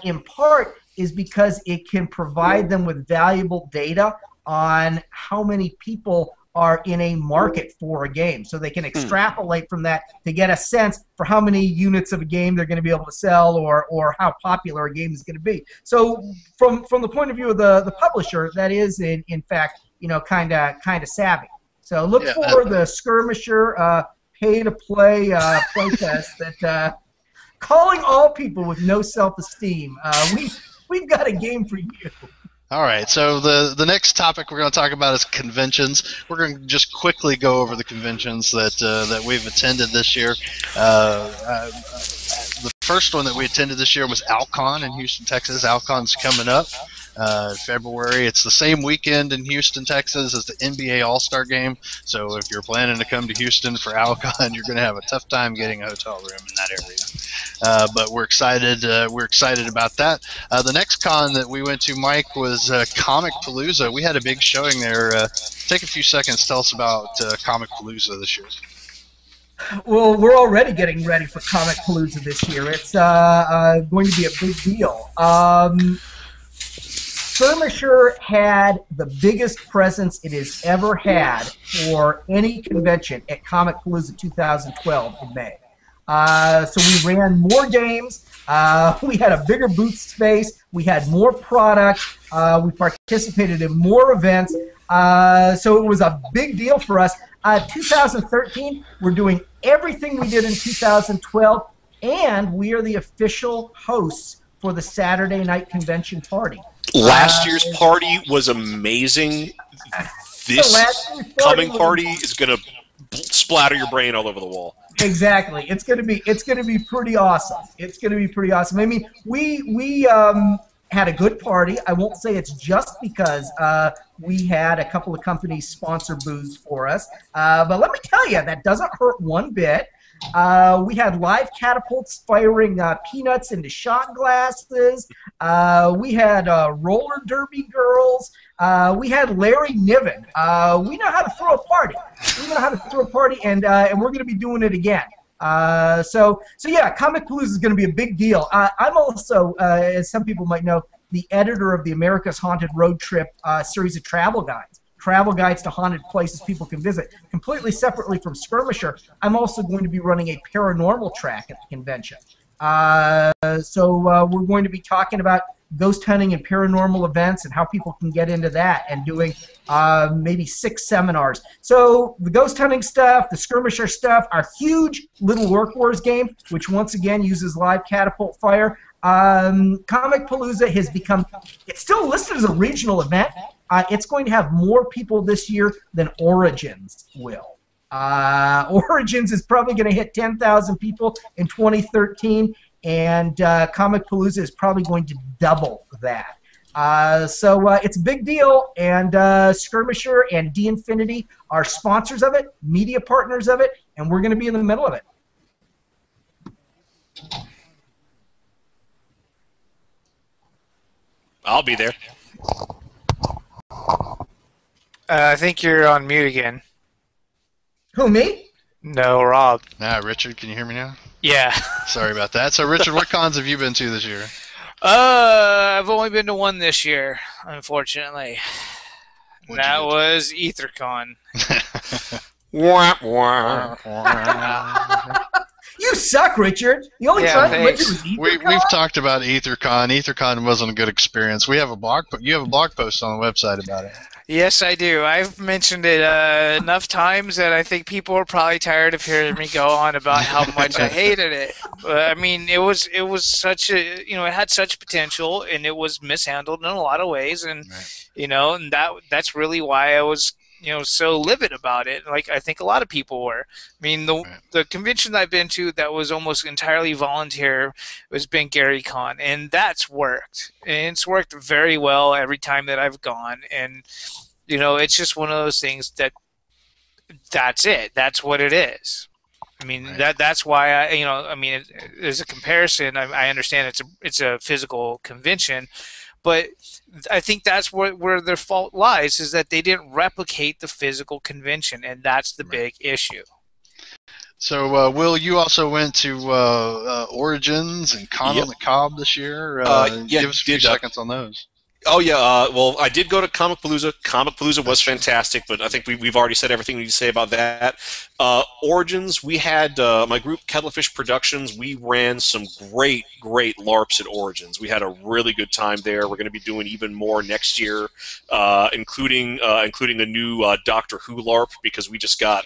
in part, is because it can provide them with valuable data on how many people are in a market for a game. So they can extrapolate from that to get a sense for how many units of a game they're going to be able to sell, or how popular a game is going to be. So from the point of view of the publisher, that is in fact kind of savvy. So look for the Skirmisher pay-to-play playtest that calling all people with no self-esteem. We've got a game for you. All right, so the next topic we're going to talk about is conventions. We're going to just quickly go over the conventions that we've attended this year. The first one that we attended this year was Alcon in Houston, Texas. Alcon's coming up. February. It's the same weekend in Houston, Texas as the NBA All-Star Game. So if you're planning to come to Houston for Alcon, you're going to have a tough time getting a hotel room in that area. But we're excited. We're excited about that. The next con that we went to, Mike, was Comic Palooza. We had a big showing there. Take a few seconds. Tell us about Comic Palooza this year. Well, we're already getting ready for Comic Palooza this year. It's going to be a big deal. Skirmisher had the biggest presence it has ever had for any convention at Comic Palooza 2012 in May. So we ran more games. We had a bigger booth space. We had more product. We participated in more events. So it was a big deal for us. 2013, we're doing everything we did in 2012, and we are the official hosts for the Saturday night convention party. Last year's party was amazing. This coming party is going to splatter your brain all over the wall. Exactly. It's going to be pretty awesome. It's going to be pretty awesome. I mean, we had a good party. I won't say it's just because we had a couple of companies sponsor booths for us. But let me tell you, that doesn't hurt one bit. We had live catapults firing peanuts into shot glasses. We had roller derby girls. We had Larry Niven. We know how to throw a party. And we're going to be doing it again. So yeah, Comic Palooza is going to be a big deal. I'm also, as some people might know, the editor of the America's Haunted Road Trip series of travel guides to haunted places people can visit. Completely separately from Skirmisher, I'm also going to be running a paranormal track at the convention. So we're going to be talking about ghost hunting and paranormal events and how people can get into that, and doing maybe 6 seminars. So the ghost hunting stuff, the Skirmisher stuff, our huge Little Orc Wars game, which once again uses live catapult fire. Comic Palooza has become, it's still listed as a regional event. It's going to have more people this year than Origins will. Origins is probably going to hit 10,000 people in 2013, and Comic Palooza is probably going to double that. So it's a big deal, and Skirmisher and D-Infinity are sponsors of it, media partners of it, and we're going to be in the middle of it. I'll be there. I think you're on mute again. Who, me? No, Rob. Richard, can you hear me now? Yeah. Sorry about that. So, Richard, what cons have you been to this year? I've only been to one this year, unfortunately. That was EtherCon. You suck, Richard. The only time Richard was EtherCon? We've talked about EtherCon. EtherCon wasn't a good experience. You have a blog post on the website about it. Yes, I do. I've mentioned it enough times that I think people are probably tired of hearing me go on about how much I hated it. I mean, it was such a, it had such potential, and it was mishandled in a lot of ways, and and that's really why I was so livid about it, like I think a lot of people were. I mean, the convention I've been to that was almost entirely volunteer was been GaryCon, and that's worked. And it's worked very well every time that I've gone. And, it's just one of those things that's it. That's what it is. I mean, that's why as a comparison, I understand it's a physical convention, but I think that's where their fault lies, is that they didn't replicate the physical convention, and that's the big issue. So, Will, you also went to Origins and Con on the Cob this year. Give us a few seconds on those. Oh, yeah. Well, I did go to Comic Palooza. Comic Palooza was fantastic, but I think we've already said everything we need to say about that. Origins, we had my group, Kettlefish Productions. We ran some great LARPs at Origins. We had a really good time there. We're going to be doing even more next year, including a new Doctor Who LARP, because we just got...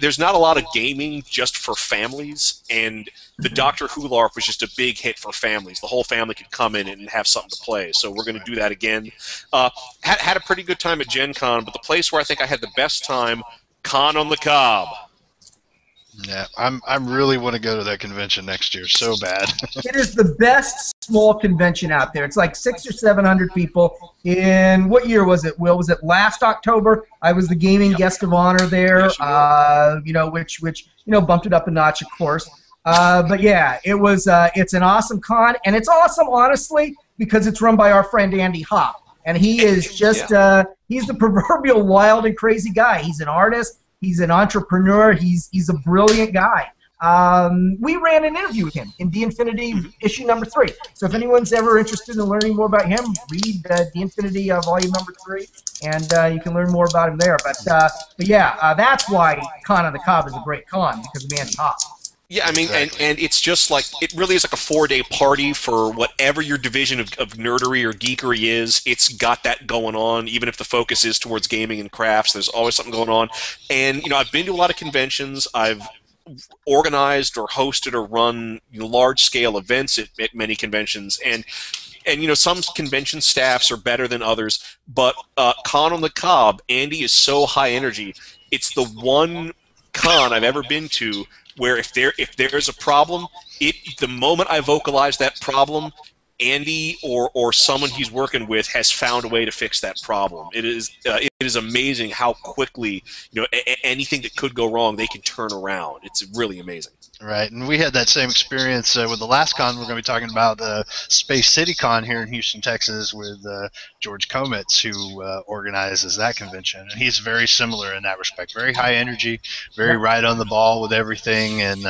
there's not a lot of gaming just for families, and the Doctor Who LARP was just a big hit for families. The whole family could come in and have something to play, so we're going to do that again. Had a pretty good time at Gen Con, but the place where I think I had the best time, Con on the Cob. Yeah, I really want to go to that convention next year so bad. It is the best small convention out there. It's like 600 or 700 people. In what year was it, Will? Was it last October? I was the gaming guest of honor there. Yes, you know, which bumped it up a notch, of course. But yeah, it was. It's an awesome con, and it's awesome, honestly, because it's run by our friend Andy Hopp, and he is just he's the proverbial wild and crazy guy. He's an artist. He's an entrepreneur. He's a brilliant guy. We ran an interview with him in D Infinity issue number 3. So if anyone's ever interested in learning more about him, read D Infinity volume number 3, and you can learn more about him there. But yeah, that's why Con on the Cob is a great con, because of Andy Hopp. Yeah, I mean, Exactly. and it's just like, it really is like a 4-day party for whatever your division of nerdery or geekery is. It's got that going on, even if the focus is towards gaming and crafts. There's always something going on. And, you know, I've been to a lot of conventions. I've organized or hosted or run, you know, large-scale events at many conventions. And you know, some convention staffs are better than others, but Con on the Cob, Andy is so high energy. It's the one con I've ever been to where if there's a problem, the moment I vocalize that problem, Andy or someone he's working with has found a way to fix that problem. It is amazing how quickly, you know, anything that could go wrong, they can turn around. It's really amazing. Right, and we had that same experience with the last con. We're going to be talking about the Space City Con here in Houston, Texas, with George Kometz, who organizes that convention. And he's very similar in that respect. Very high energy, very right on the ball with everything, and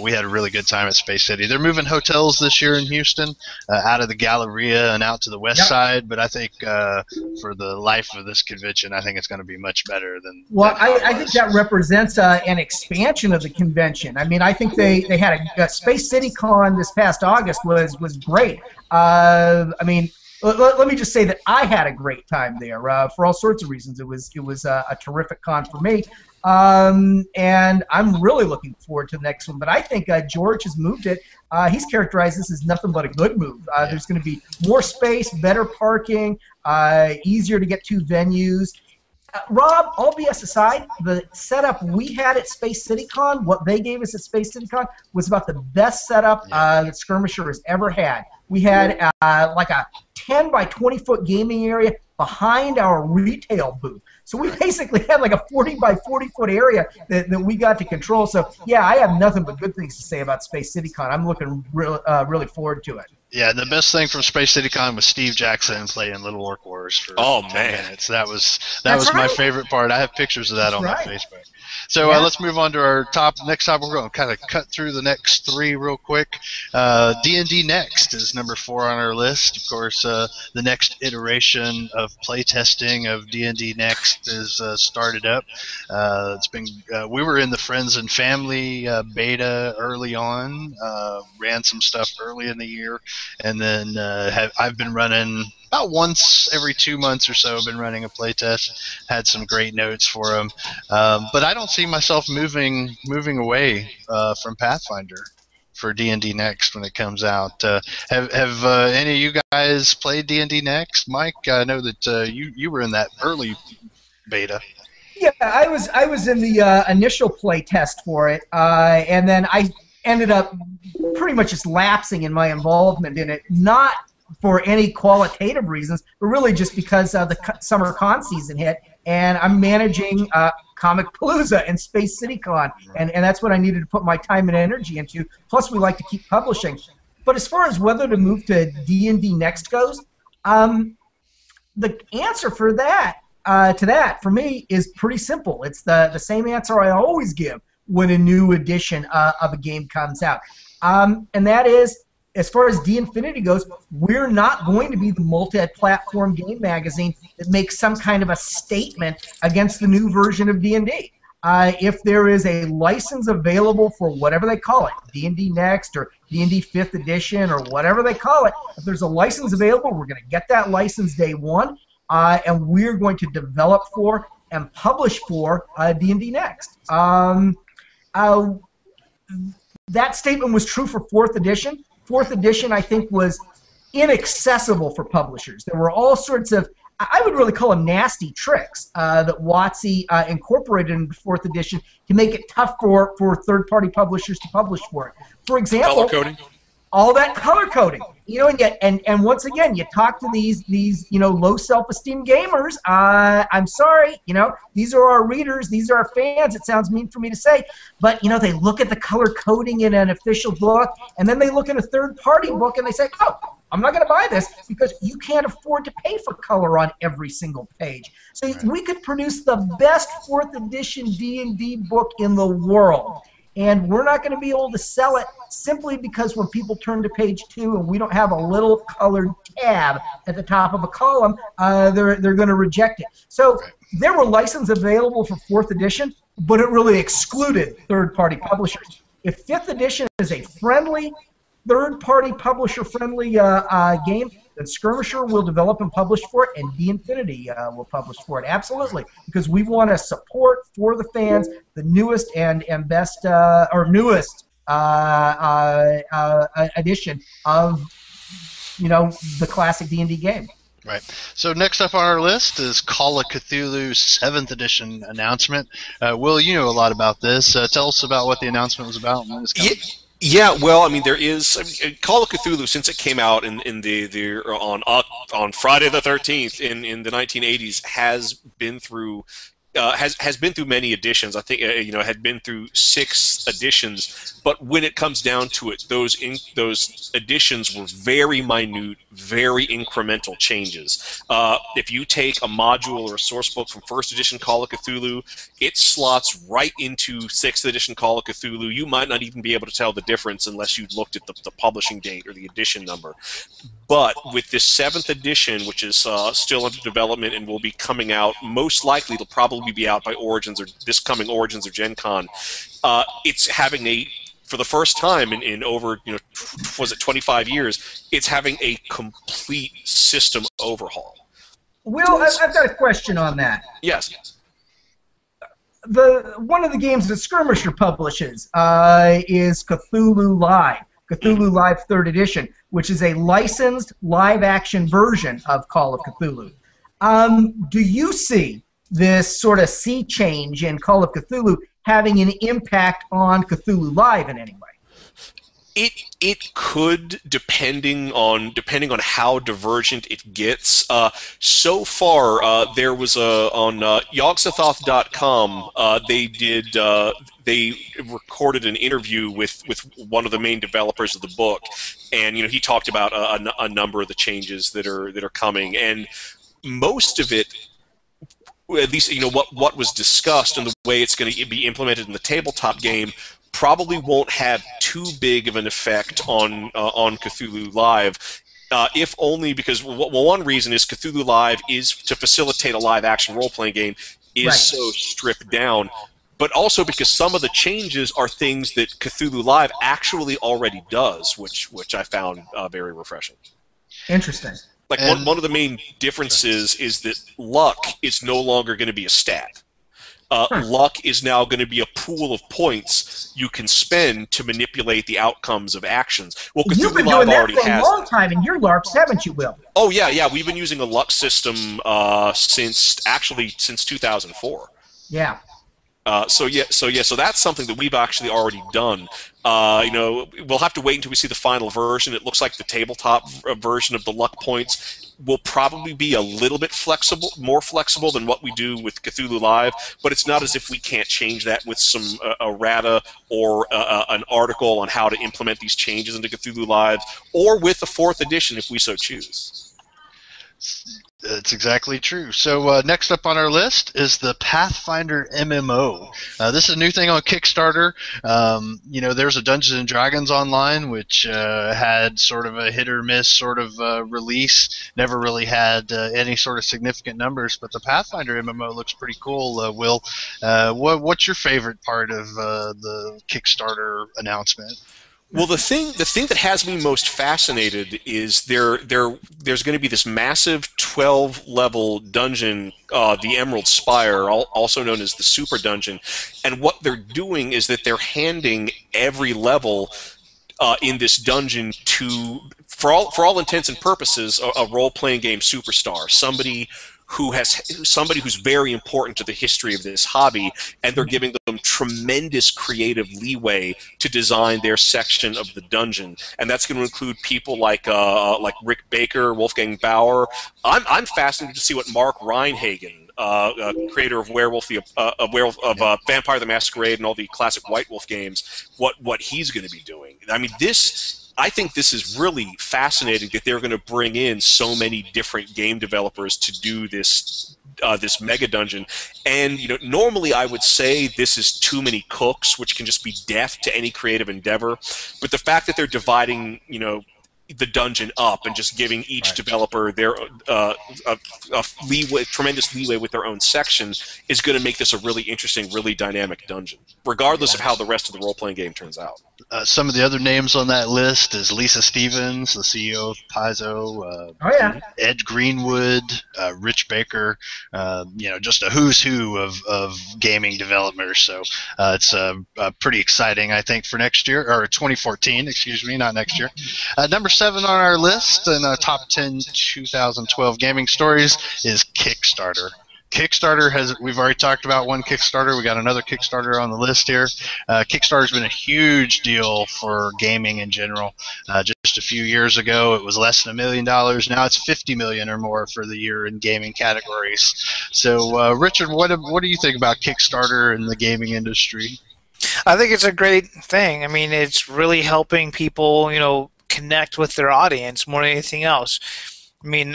we had a really good time at Space City. They're moving hotels this year in Houston, out of the Galleria and out to the west side, but I think for the life of this convention, I think it's going to be much better than. Well, I think that represents an expansion of the convention. I mean, I think they had a Space City Con this past August was great. I mean, let me just say that I had a great time there for all sorts of reasons. It was a terrific con for me, and I'm really looking forward to the next one. But I think George has moved it. He's characterized this as nothing but a good move. There's going to be more space, better parking, easier to get to venues. Rob, all BS aside, the setup we had at Space City Con, what they gave us at Space City Con, was about the best setup that Skirmisher has ever had. We had like a 10 by 20 foot gaming area behind our retail booth. So we basically had like a 40 by 40 foot area that we got to control. So yeah, I have nothing but good things to say about Space City Con. I'm looking really forward to it. Yeah, the best thing from Space City Con was Steve Jackson playing Little Orc Wars for 10 minutes. That was my favorite part. I have pictures of that on my Facebook. So let's move on to our next topic. We're going to kind of cut through the next 3 real quick. D&D Next is number 4 on our list. Of course, the next iteration of playtesting of D&D Next is started up. It's been we were in the Friends and Family beta early on, ran some stuff early in the year, and then I've been running about once every 2 months or so. I've been running a playtest, had some great notes for them, but I don't see myself moving away from Pathfinder for D&D Next when it comes out. Have any of you guys played D&D Next? Mike, I know that you were in that early beta. Yeah, I was in the initial play test for it, and then I ended up pretty much just lapsing in my involvement in it, not for any qualitative reasons, but really just because the summer con season hit, and I'm managing Comic Palooza and Space City Con, and that's what I needed to put my time and energy into. Plus, we like to keep publishing. But as far as whether to move to D&D Next goes, the answer for that for me is pretty simple. It's the same answer I always give when a new edition of a game comes out, and that is, as far as D Infinity goes, we're not going to be the multi-platform game magazine that makes some kind of a statement against the new version of D&D. If there is a license available for whatever they call it, D&D Next or D&D 5th Edition or whatever they call it, if there's a license available, we're going to get that license day one, and we're going to develop for and publish for D&D Next. That statement was true for 4th Edition. 4th Edition, I think, was inaccessible for publishers. There were all sorts of I would really call them nasty tricks that WotC incorporated into 4th edition to make it tough for third-party publishers to publish for it. For example, color coding. All that color coding, and yet, and once again, you talk to these low self-esteem gamers. I'm sorry, these are our readers, these are our fans. It sounds mean for me to say, but they look at the color coding in an official book, and then they look at a third-party book, and they say, "Oh, I'm not going to buy this because you can't afford to pay for color on every single page." So we could produce the best 4th edition D&D book in the world, and we're not going to be able to sell it simply because when people turn to page 2 and we don't have a little colored tab at the top of a column, they're going to reject it. So there were licenses available for 4th edition, but it really excluded third-party publishers. If 5th edition is a friendly, third-party publisher-friendly game, then Skirmisher will develop and publish for it, and D-Infinity will publish for it. Absolutely, because we want to support for the fans the newest and best or newest edition of the classic D&D game. Right. So next up on our list is Call of Cthulhu's 7th edition announcement. Will, you know a lot about this. Tell us about what the announcement was about and when it's coming. Yeah, well, I mean, there is Call of Cthulhu since it came out on Friday the 13th in the 1980s has been through many editions. I think had been through 6 editions. But when it comes down to it, those editions were very minute, very incremental changes. If you take a module or a source book from 1st edition Call of Cthulhu, it slots right into 6th edition Call of Cthulhu. You might not even be able to tell the difference unless you looked at the publishing date or the edition number. But with this 7th edition, which is still under development and will be coming out, most likely it'll probably be out by Origins or this coming Origins or Gen Con. It's having for the first time in over, was it 25 years, it's having a complete system overhaul. Will, I've got a question on that. Yes. One of the games that Skirmisher publishes is Cthulhu Live. Cthulhu Live 3rd Edition, which is a licensed live-action version of Call of Cthulhu. Do you see this sort of sea change in Call of Cthulhu having an impact on Cthulhu Live in any way? It could, depending on how divergent it gets. So far, there was on Yogg-Sothoth.com, they recorded an interview with one of the main developers of the book, and he talked about a number of the changes that are coming, and most of it, at least what was discussed and the way it's going to be implemented in the tabletop game, probably won't have too big of an effect on Cthulhu Live, if only because one reason is Cthulhu Live is to facilitate a live-action role-playing game is so stripped down, but also because some of the changes are things that Cthulhu Live actually already does, which I found very refreshing. Interesting. Like one of the main differences is that luck is no longer going to be a stat. Luck is now going to be a pool of points you can spend to manipulate the outcomes of actions. Well, Cthulhu you've been Live doing that already for a has long time in your LARPs, haven't you, Will? Oh yeah, we've been using a luck system since 2004. Yeah. So that's something that we've actually already done. We'll have to wait until we see the final version. It looks like the tabletop version of the luck points will probably be a little bit more flexible than what we do with Cthulhu Live, but it's not as if we can't change that with some errata or an article on how to implement these changes into Cthulhu Live, or with the 4th edition if we so choose. That's exactly true. So next up on our list is the Pathfinder MMO. This is a new thing on Kickstarter. There's a Dungeons and Dragons Online, which had sort of a hit or miss sort of release. Never really had any sort of significant numbers, but the Pathfinder MMO looks pretty cool. Will, what's your favorite part of the Kickstarter announcement? Well, the thing that has me most fascinated is there's going to be this massive 12-level dungeon, the Emerald Spire, also known as the Super Dungeon, and what they're doing is that they're handing every level in this dungeon to, for all intents and purposes, a role-playing game superstar, somebody who's very important to the history of this hobby, and they're giving them tremendous creative leeway to design their section of the dungeon, and that's going to include people like Rick Baker, Wolfgang Bauer. I'm fascinated to see what Mark Reinhagen, creator of Vampire the Masquerade and all the classic White Wolf games, what he's going to be doing. I mean, I think this is really fascinating that they're going to bring in so many different game developers to do this mega dungeon. And normally I would say this is too many cooks, which can just be death to any creative endeavor. But the fact that they're dividing the dungeon up and just giving each developer their tremendous leeway with their own section is going to make this a really interesting, really dynamic dungeon, regardless of how the rest of the role-playing game turns out. Some of the other names on that list is Lisa Stevens, the CEO of Paizo, Ed Greenwood, Rich Baker, just a who's who of gaming developers. So it's pretty exciting, I think, for next year, or 2014, excuse me, not next year. Number 7 on our list in top 10 2012 gaming stories is Kickstarter. Kickstarter we've already talked about one Kickstarter. We got another Kickstarter on the list here. Kickstarter's been a huge deal for gaming in general. Just a few years ago, it was less than $1 million. Now it's $50 million or more for the year in gaming categories. So, Richard, what do you think about Kickstarter in the gaming industry? I think it's a great thing. I mean, it's really helping people, connect with their audience more than anything else. I mean,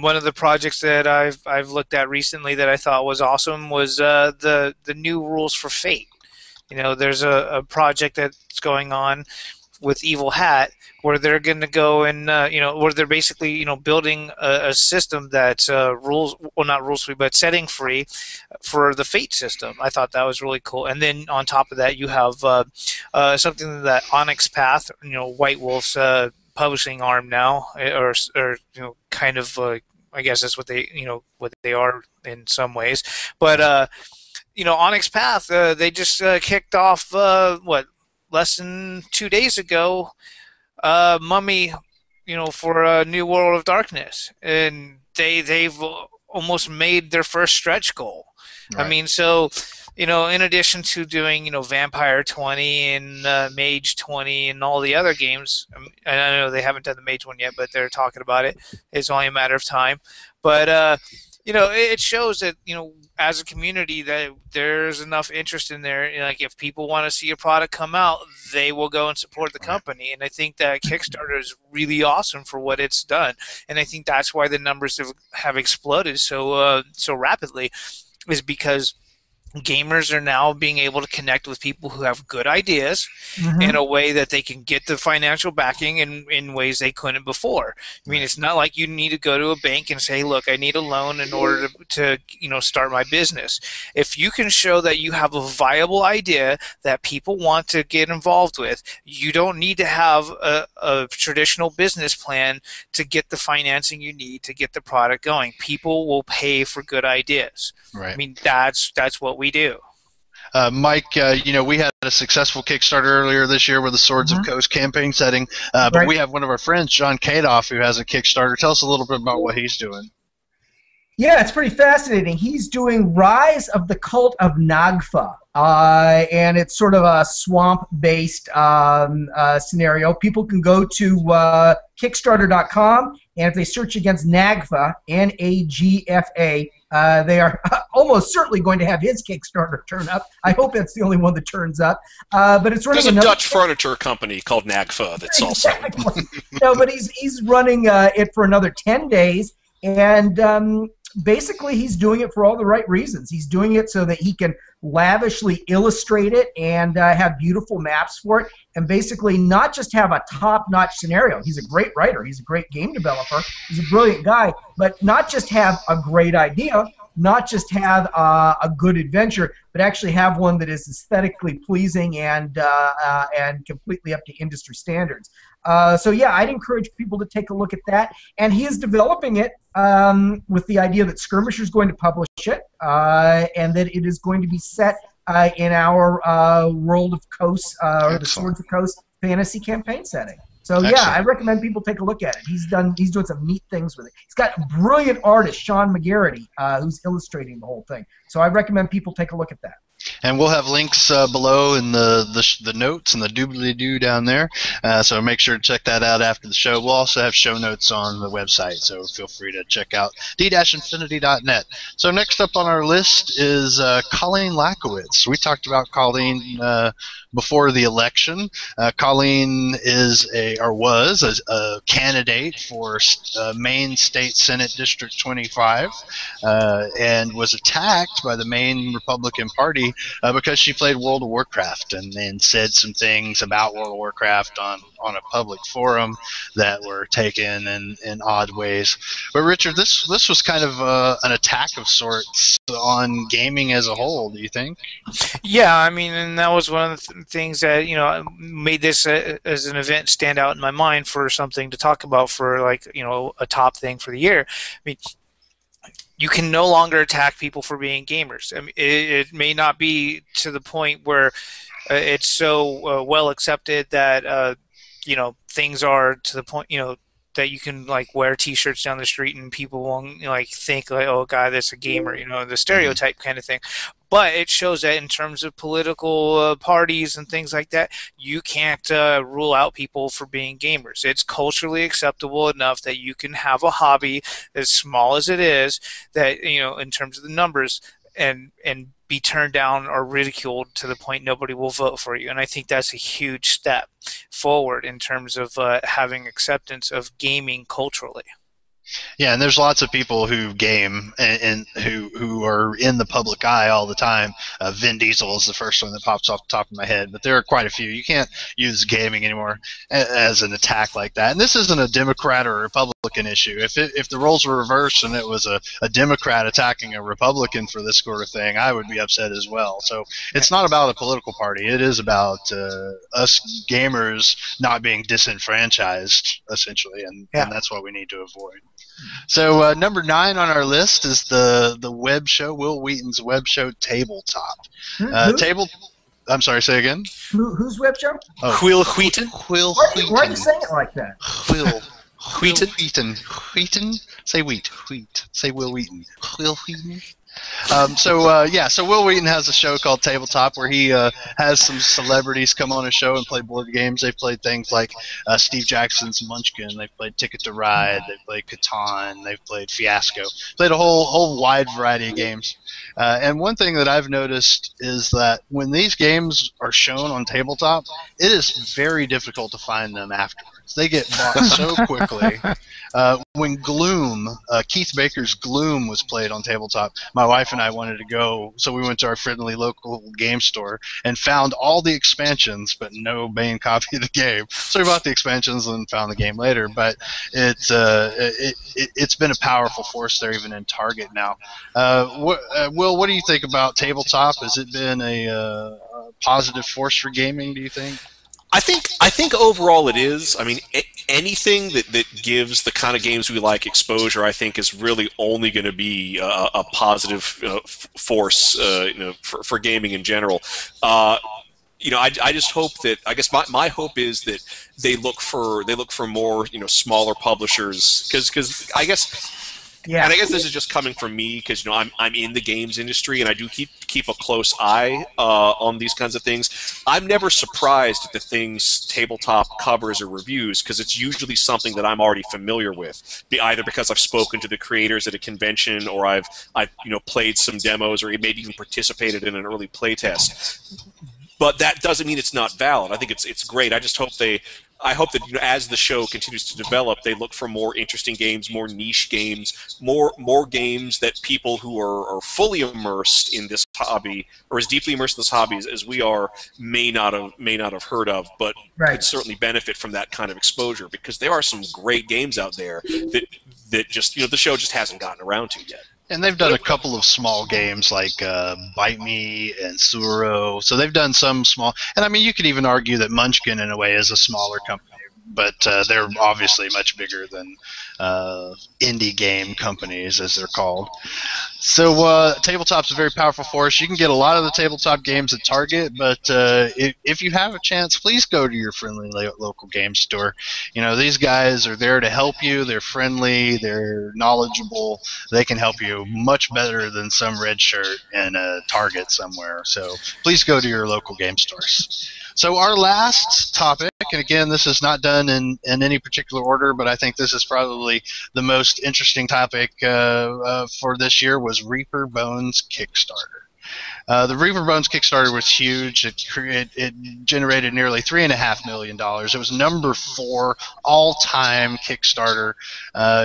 one of the projects that I've looked at recently that I thought was awesome was the new rules for Fate. There's a project that's going on with Evil Hat where they're going to go and where they're basically building a system that's not rules free but setting free for the Fate system. I thought that was really cool. And then on top of that, you have something that Onyx Path, White Wolf's publishing arm now, or kind of I guess that's what they are in some ways. But Onyx Path, they just kicked off less than 2 days ago, Mummy, for New World of Darkness, and they've almost made their first stretch goal. Right. I mean, so in addition to doing Vampire 20 and Mage 20 and all the other games, and I know they haven't done the Mage one yet, but they're talking about it. It's only a matter of time. But it shows that as a community that there's enough interest in there. Like if people want to see a product come out, they will go and support the company. And I think that Kickstarter is really awesome for what it's done. And I think that's why the numbers have exploded so rapidly, is because gamers are now being able to connect with people who have good ideas in a way that they can get the financial backing in ways they couldn't before. I mean, it's not like you need to go to a bank and say, look, I need a loan in order to start my business. If you can show that you have a viable idea that people want to get involved with, you don't need to have a traditional business plan to get the financing you need to get the product going. People will pay for good ideas. Right. I mean, that's what we do. Mike, we had a successful Kickstarter earlier this year with the Swords of Coast campaign setting, but we have one of our friends, John Kadoff, who has a Kickstarter. Tell us a little bit about what he's doing. Yeah, it's pretty fascinating. He's doing Rise of the Cult of Nagfa, and it's sort of a swamp-based scenario. People can go to Kickstarter.com, and if they search against Nagfa, N-A-G-F-A, they are almost certainly going to have his Kickstarter turn up. I hope that's the only one that turns up. But it's running. There's a Dutch furniture company called Nagfa that's exactly. Also. No, but he's running it for another 10 days, and basically he's doing it for all the right reasons. He's doing it so that he can lavishly illustrate it and have beautiful maps for it, and basically not just have a top-notch scenario. He's a great writer. He's a great game developer. He's a brilliant guy, but not just have a great idea, not just have a good adventure, but actually have one that is aesthetically pleasing and completely up to industry standards. So yeah, I'd encourage people to take a look at that. And he is developing it with the idea that Skirmisher's going to publish it, and that it is going to be set in our World of Coast, or the Swords of Coast fantasy campaign setting. So yeah, Excellent. I recommend people take a look at it. He's doing some neat things with it. He's got a brilliant artist, Sean McGarity, who's illustrating the whole thing. So I recommend people take a look at that. And we'll have links below in the notes and the doobly-doo down there. So make sure to check that out after the show. We'll also have show notes on the website, so feel free to check out d-infinity.net. So next up on our list is Colleen Lackowitz. We talked about Colleen before the election. Colleen was a candidate for Maine State Senate District 25 and was attacked by the Maine Republican Party because she played World of Warcraft and said some things about World of Warcraft on a public forum that were taken in odd ways. But Richard, this was kind of an attack of sorts on gaming as a whole, do you think? Yeah, I mean, and that was one of the things that, made this as an event stand out in my mind for something to talk about for, like, a top thing for the year. I mean, you can no longer attack people for being gamers. I mean, it may not be to the point where it's so well accepted that things are to the point that you can like wear T-shirts down the street and people won't think like, oh god, that's a gamer, the stereotype kind of thing. But it shows that in terms of political parties and things like that, you can't rule out people for being gamers. It's culturally acceptable enough that you can have a hobby as small as it is, that in terms of the numbers, and be turned down or ridiculed to the point nobody will vote for you. And I think that's a huge step forward in terms of having acceptance of gaming culturally. Yeah, and there's lots of people who game and who are in the public eye all the time. Vin Diesel is the first one that pops off the top of my head, but there are quite a few. You can't use gaming anymore as an attack like that. And this isn't a Democrat or a Republican issue. If the roles were reversed and it was a Democrat attacking a Republican for this sort of thing, I would be upset as well. So it's not about a political party. It is about us gamers not being disenfranchised, essentially, and that's what we need to avoid. So number 9 on our list is the web show, Will Wheaton's web show Tabletop. I'm sorry, say again? Whose web show? Oh. Will Wheaton? Will Wheaton. Why are you saying it like that? Will Wheaton? Wheaton? Say wheat. Say Will Wheaton. Will Wheaton? So Will Wheaton has a show called Tabletop where he has some celebrities come on his show and play board games. They've played things like Steve Jackson's Munchkin. They've played Ticket to Ride. They've played Catan. They've played Fiasco. Played a whole wide variety of games. And one thing that I've noticed is that when these games are shown on Tabletop, it is very difficult to find them afterwards. They get bought so quickly. When Gloom, Keith Baker's Gloom was played on Tabletop, my wife and I wanted to go, so we went to our friendly local game store and found all the expansions, but no main copy of the game. So we bought the expansions and found the game later. But it's been a powerful force there, even in Target now. Will, what do you think about Tabletop? Has it been a positive force for gaming, do you think? I think overall it is. I mean, anything that gives the kind of games we like exposure, I think, is really only going to be a positive force, for gaming in general. I just hope that, I guess my hope is that they look for more smaller publishers, because I guess. Yeah. And I guess this is just coming from me because I'm in the games industry and I do keep a close eye on these kinds of things. I'm never surprised at the things Tabletop covers or reviews because it's usually something that I'm already familiar with, either because I've spoken to the creators at a convention or I've played some demos or maybe even participated in an early playtest. But that doesn't mean it's not valid. I think it's great. I just hope I hope that as the show continues to develop, they look for more interesting games, more niche games, more games that people who are fully immersed in this hobby, or as deeply immersed in this hobby as we are, may not have heard of, but could certainly benefit from that kind of exposure. Because there are some great games out there that just the show just hasn't gotten around to yet. And they've done a couple of small games like Bite Me and Suro. So they've done some small. And I mean, you could even argue that Munchkin, in a way, is a smaller company. but they're obviously much bigger than indie game companies, as they're called. So tabletop's a very powerful force. You can get a lot of the tabletop games at Target, but if you have a chance, please go to your friendly local game store. You know, these guys are there to help you. They're friendly. They're knowledgeable. They can help you much better than some red shirt in a Target somewhere. So please go to your local game stores. So our last topic, and again, this is not done in any particular order, but I think this is probably the most interesting topic for this year, was Reaper Bones Kickstarter. The Reaper Bones Kickstarter was huge. It generated nearly $3.5 million. It was number 4 all-time Kickstarter.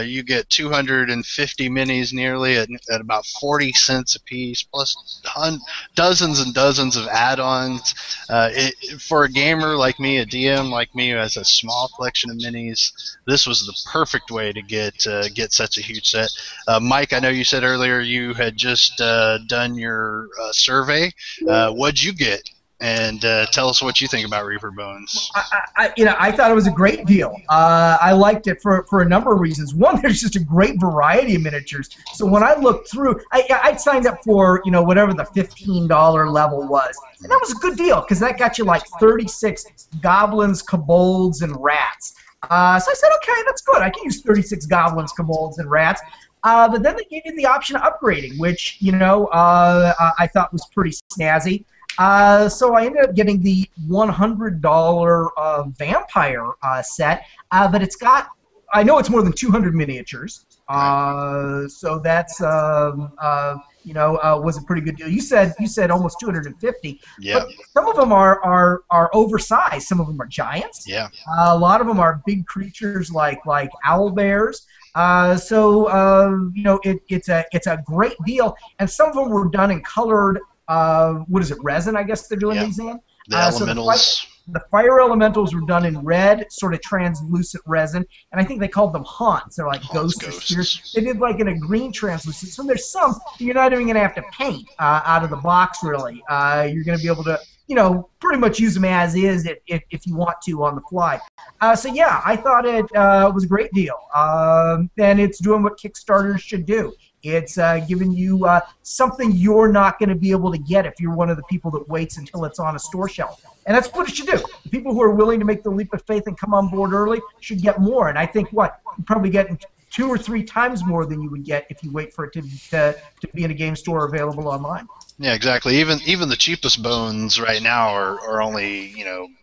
You get 250 minis nearly at about 40 cents a piece, plus dozens and dozens of add-ons. For a gamer like me, a DM like me who has a small collection of minis, this was the perfect way to get such a huge set. Mike, I know you said earlier you had just done your survey. What'd you get? And tell us what you think about Reaper Bones. I thought it was a great deal. I liked it for a number of reasons. One, there's just a great variety of miniatures. So when I looked through, I'd signed up for whatever the $15 level was, and that was a good deal because that got you like 36 goblins, kobolds, and rats. So I said, okay, that's good. I can use 36 goblins, kobolds, and rats. But then they gave you the option of upgrading, which I thought was pretty snazzy. So I ended up getting the $100 vampire set, but it's got, I know it's more than 200 miniatures. So that's was a pretty good deal. You said almost 250. Yeah. But some of them are oversized. Some of them are giants. Yeah. A lot of them are big creatures like owl bears. It's a great deal, and some of them were done in colored. Resin? I guess they're doing these in. The elementals. So the fire elementals were done in red, sort of translucent resin, and I think they called them haunts. They're like ghosts or spirits. They did like in a green translucent. So there's some you're not even going to have to paint out of the box, really. You're going to be able to, pretty much use them as is if you want to on the fly. So yeah, I thought it was a great deal. And it's doing what Kickstarters should do. It's giving you something you're not going to be able to get if you're one of the people that waits until it's on a store shelf. And that's what it should do. The people who are willing to make the leap of faith and come on board early should get more. And I think you're probably getting 2 or 3 times more than you would get if you wait for it to be in a game store or available online. Yeah, exactly. Even the cheapest bones right now are only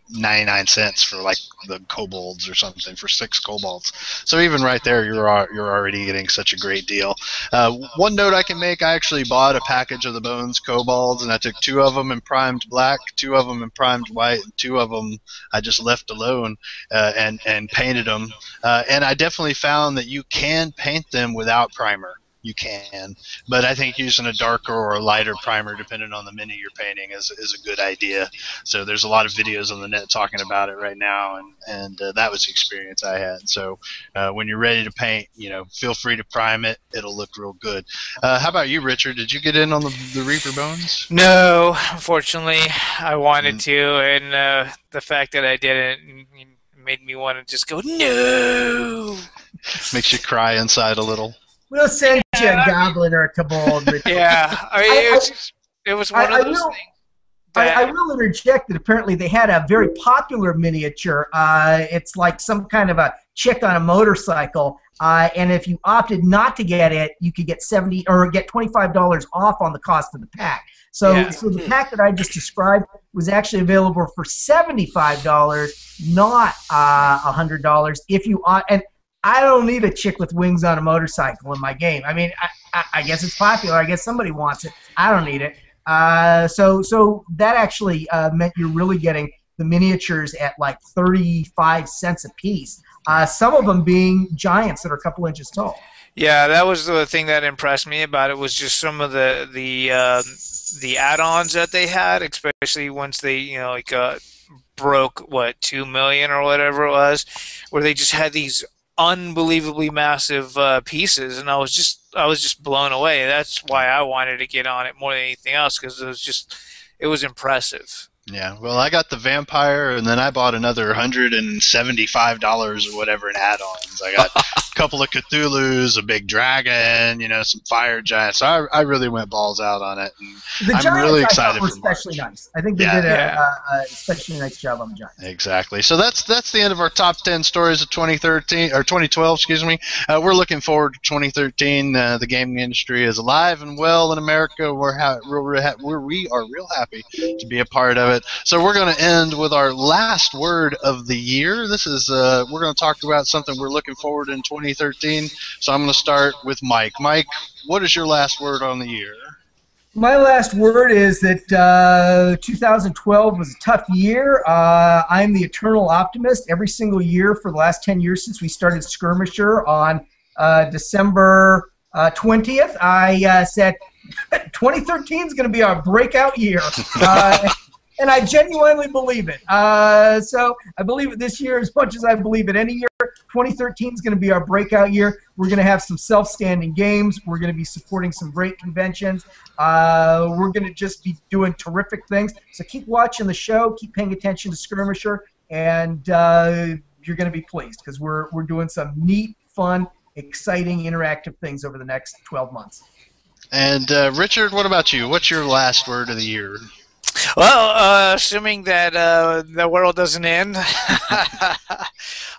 99 cents for like the kobolds or something, for 6 kobolds. So even right there, you're already getting such a great deal. One note I can make: I actually bought a package of the bones kobolds, and I took 2 of them in primed black, 2 of them in primed white, and 2 of them I just left alone and painted them. And I definitely found that you can paint them without primer. You can, but I think using a darker or a lighter primer, depending on the mini you're painting, is a good idea. So there's a lot of videos on the net talking about it right now, and that was the experience I had. So when you're ready to paint, feel free to prime it. It'll look real good. How about you, Richard? Did you get in on the Reaper Bones? No, unfortunately, I wanted to, and the fact that I didn't made me want to just go, no! Makes you cry inside a little. We'll send you a goblin or a kobold. Yeah, it was one of those things. I will interject that apparently they had a very popular miniature. It's like some kind of a chick on a motorcycle, and if you opted not to get it, you could get $25 off on the cost of the pack. So the pack that I just described was actually available for $75, not $100 if you and I don't need a chick with wings on a motorcycle in my game. I mean, I guess it's popular. I guess somebody wants it. I don't need it. So that actually meant you're really getting the miniatures at like 35 cents a piece. Some of them being giants that are a couple inches tall. Yeah, that was the thing that impressed me about it, was just some of the add-ons that they had, especially once they broke 2 million or whatever it was, where they just had these unbelievably massive pieces, and I was just blown away. That's why I wanted to get on it more than anything else, because it was impressive. Yeah, well, I got the vampire, and then I bought another $175 or whatever in add-ons. I got a couple of Cthulhu's, a big dragon, some fire giants. So I really went balls out on it, and The I'm Giants really I excited thought were for March. especially nice. I think they did a especially nice job on the Giants. Exactly. So that's the end of our top 10 stories of 2013 or 2012. Excuse me. We're looking forward to 2013. The gaming industry is alive and well in America. We are real happy to be a part of it. So we're going to end with our last word of the year. This is we're going to talk about something we're looking forward in 2013. So I'm going to start with Mike. Mike, what is your last word on the year? My last word is that 2012 was a tough year. I'm the eternal optimist. Every single year for the last 10 years since we started Skirmisher on December 20th, I said 2013 is going to be our breakout year. And I genuinely believe it. So I believe it this year as much as I believe it any year. 2013 is going to be our breakout year. We're going to have some self-standing games. We're going to be supporting some great conventions. We're going to just be doing terrific things. So keep watching the show. Keep paying attention to Skirmisher, and you're going to be pleased because we're doing some neat, fun, exciting, interactive things over the next 12 months. And Richard, what about you? What's your last word of the year? Well, assuming that the world doesn't end,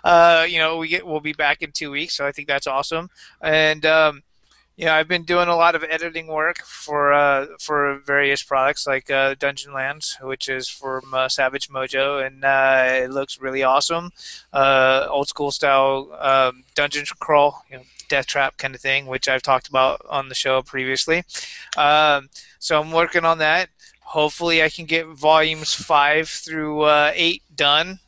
we'll be back in 2 weeks, so I think that's awesome. And I've been doing a lot of editing work for various products like Dungeon Lands, which is from Savage Mojo, and it looks really awesome. Old school style dungeon crawl, death trap kind of thing, which I've talked about on the show previously. So I'm working on that. Hopefully, I can get volumes 5 through 8 done.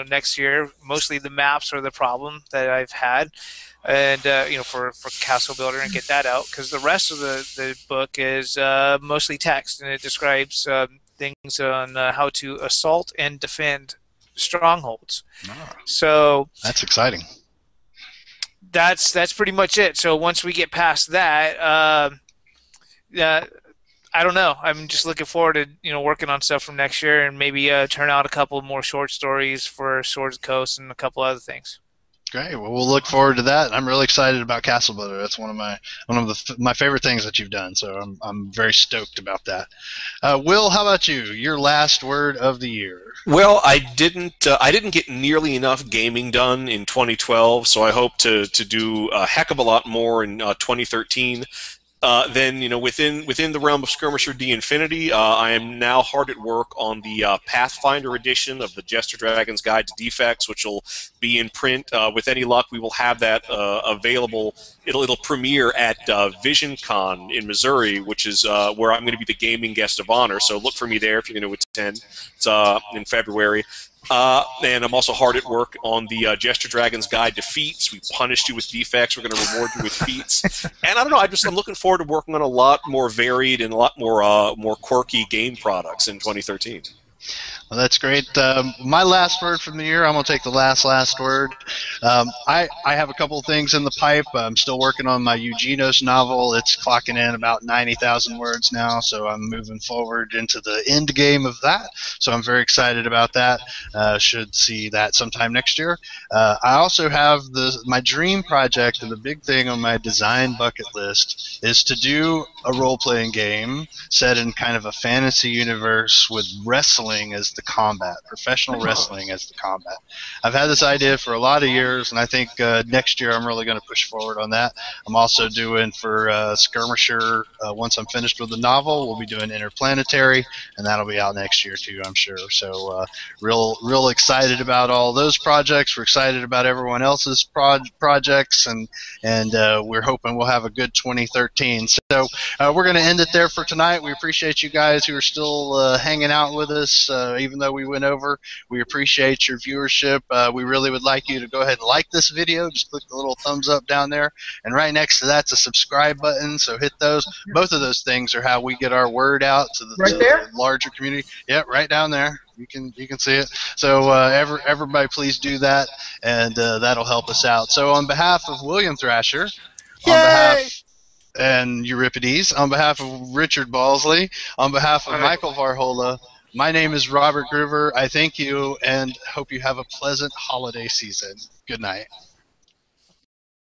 Next year. Mostly the maps are the problem that I've had, and for Castle Builder, and get that out because the rest of the book is mostly text, and it describes things on how to assault and defend strongholds. Oh, so that's exciting. That's pretty much it. So once we get past that, I don't know. I'm just looking forward to working on stuff from next year and maybe turn out a couple more short stories for Swords Coast and a couple other things. Great. Well, we'll look forward to that. I'm really excited about Castle Builder. That's one of my favorite things that you've done. So I'm very stoked about that. Will, how about you? Your last word of the year. Well, I didn't get nearly enough gaming done in 2012, so I hope to do a heck of a lot more in 2013. Then, within the realm of Skirmisher D Infinity, I am now hard at work on the Pathfinder edition of the Jester Dragon's Guide to Defects, which will be in print. With any luck, we will have that available. It'll premiere at VisionCon in Missouri, which is where I'm going to be the gaming guest of honor. So look for me there if you're going to attend. It's in February. And I'm also hard at work on the Jester Dragon's Guide to Feats. We punished you with defects. We're going to reward you with feats. And I don't know. I'm looking forward to working on a lot more varied and a lot more quirky game products in 2013. Well, that's great. My last word from the year, I'm going to take the last word. I have a couple of things in the pipe. I'm still working on my Eugenos novel. It's clocking in about 90,000 words now, so I'm moving forward into the end game of that. So I'm very excited about that. Should see that sometime next year. I also have my dream project, and the big thing on my design bucket list is to do a role-playing game set in kind of a fantasy universe with wrestling as the combat, professional wrestling as the combat. I've had this idea for a lot of years, and I think next year I'm really going to push forward on that. I'm also doing for Skirmisher, once I'm finished with the novel, we'll be doing Interplanetary, and that'll be out next year too, I'm sure. So real excited about all those projects. We're excited about everyone else's projects, and we're hoping we'll have a good 2013. So we're going to end it there for tonight. We appreciate you guys who are still hanging out with us, even though we went over. We appreciate your viewership. We really would like you to go ahead and like this video. Just click the little thumbs up down there, and right next to that's a subscribe button, so hit those. Both of those things are how we get our word out to the larger community. Yep, right down there. You can see it. So everybody please do that, and that'll help us out. So on behalf of William Thrasher, on behalf and Euripides, on behalf of Richard Balsley, on behalf of Michael Varhola, my name is Robert Groover. I thank you and hope you have a pleasant holiday season. Good night.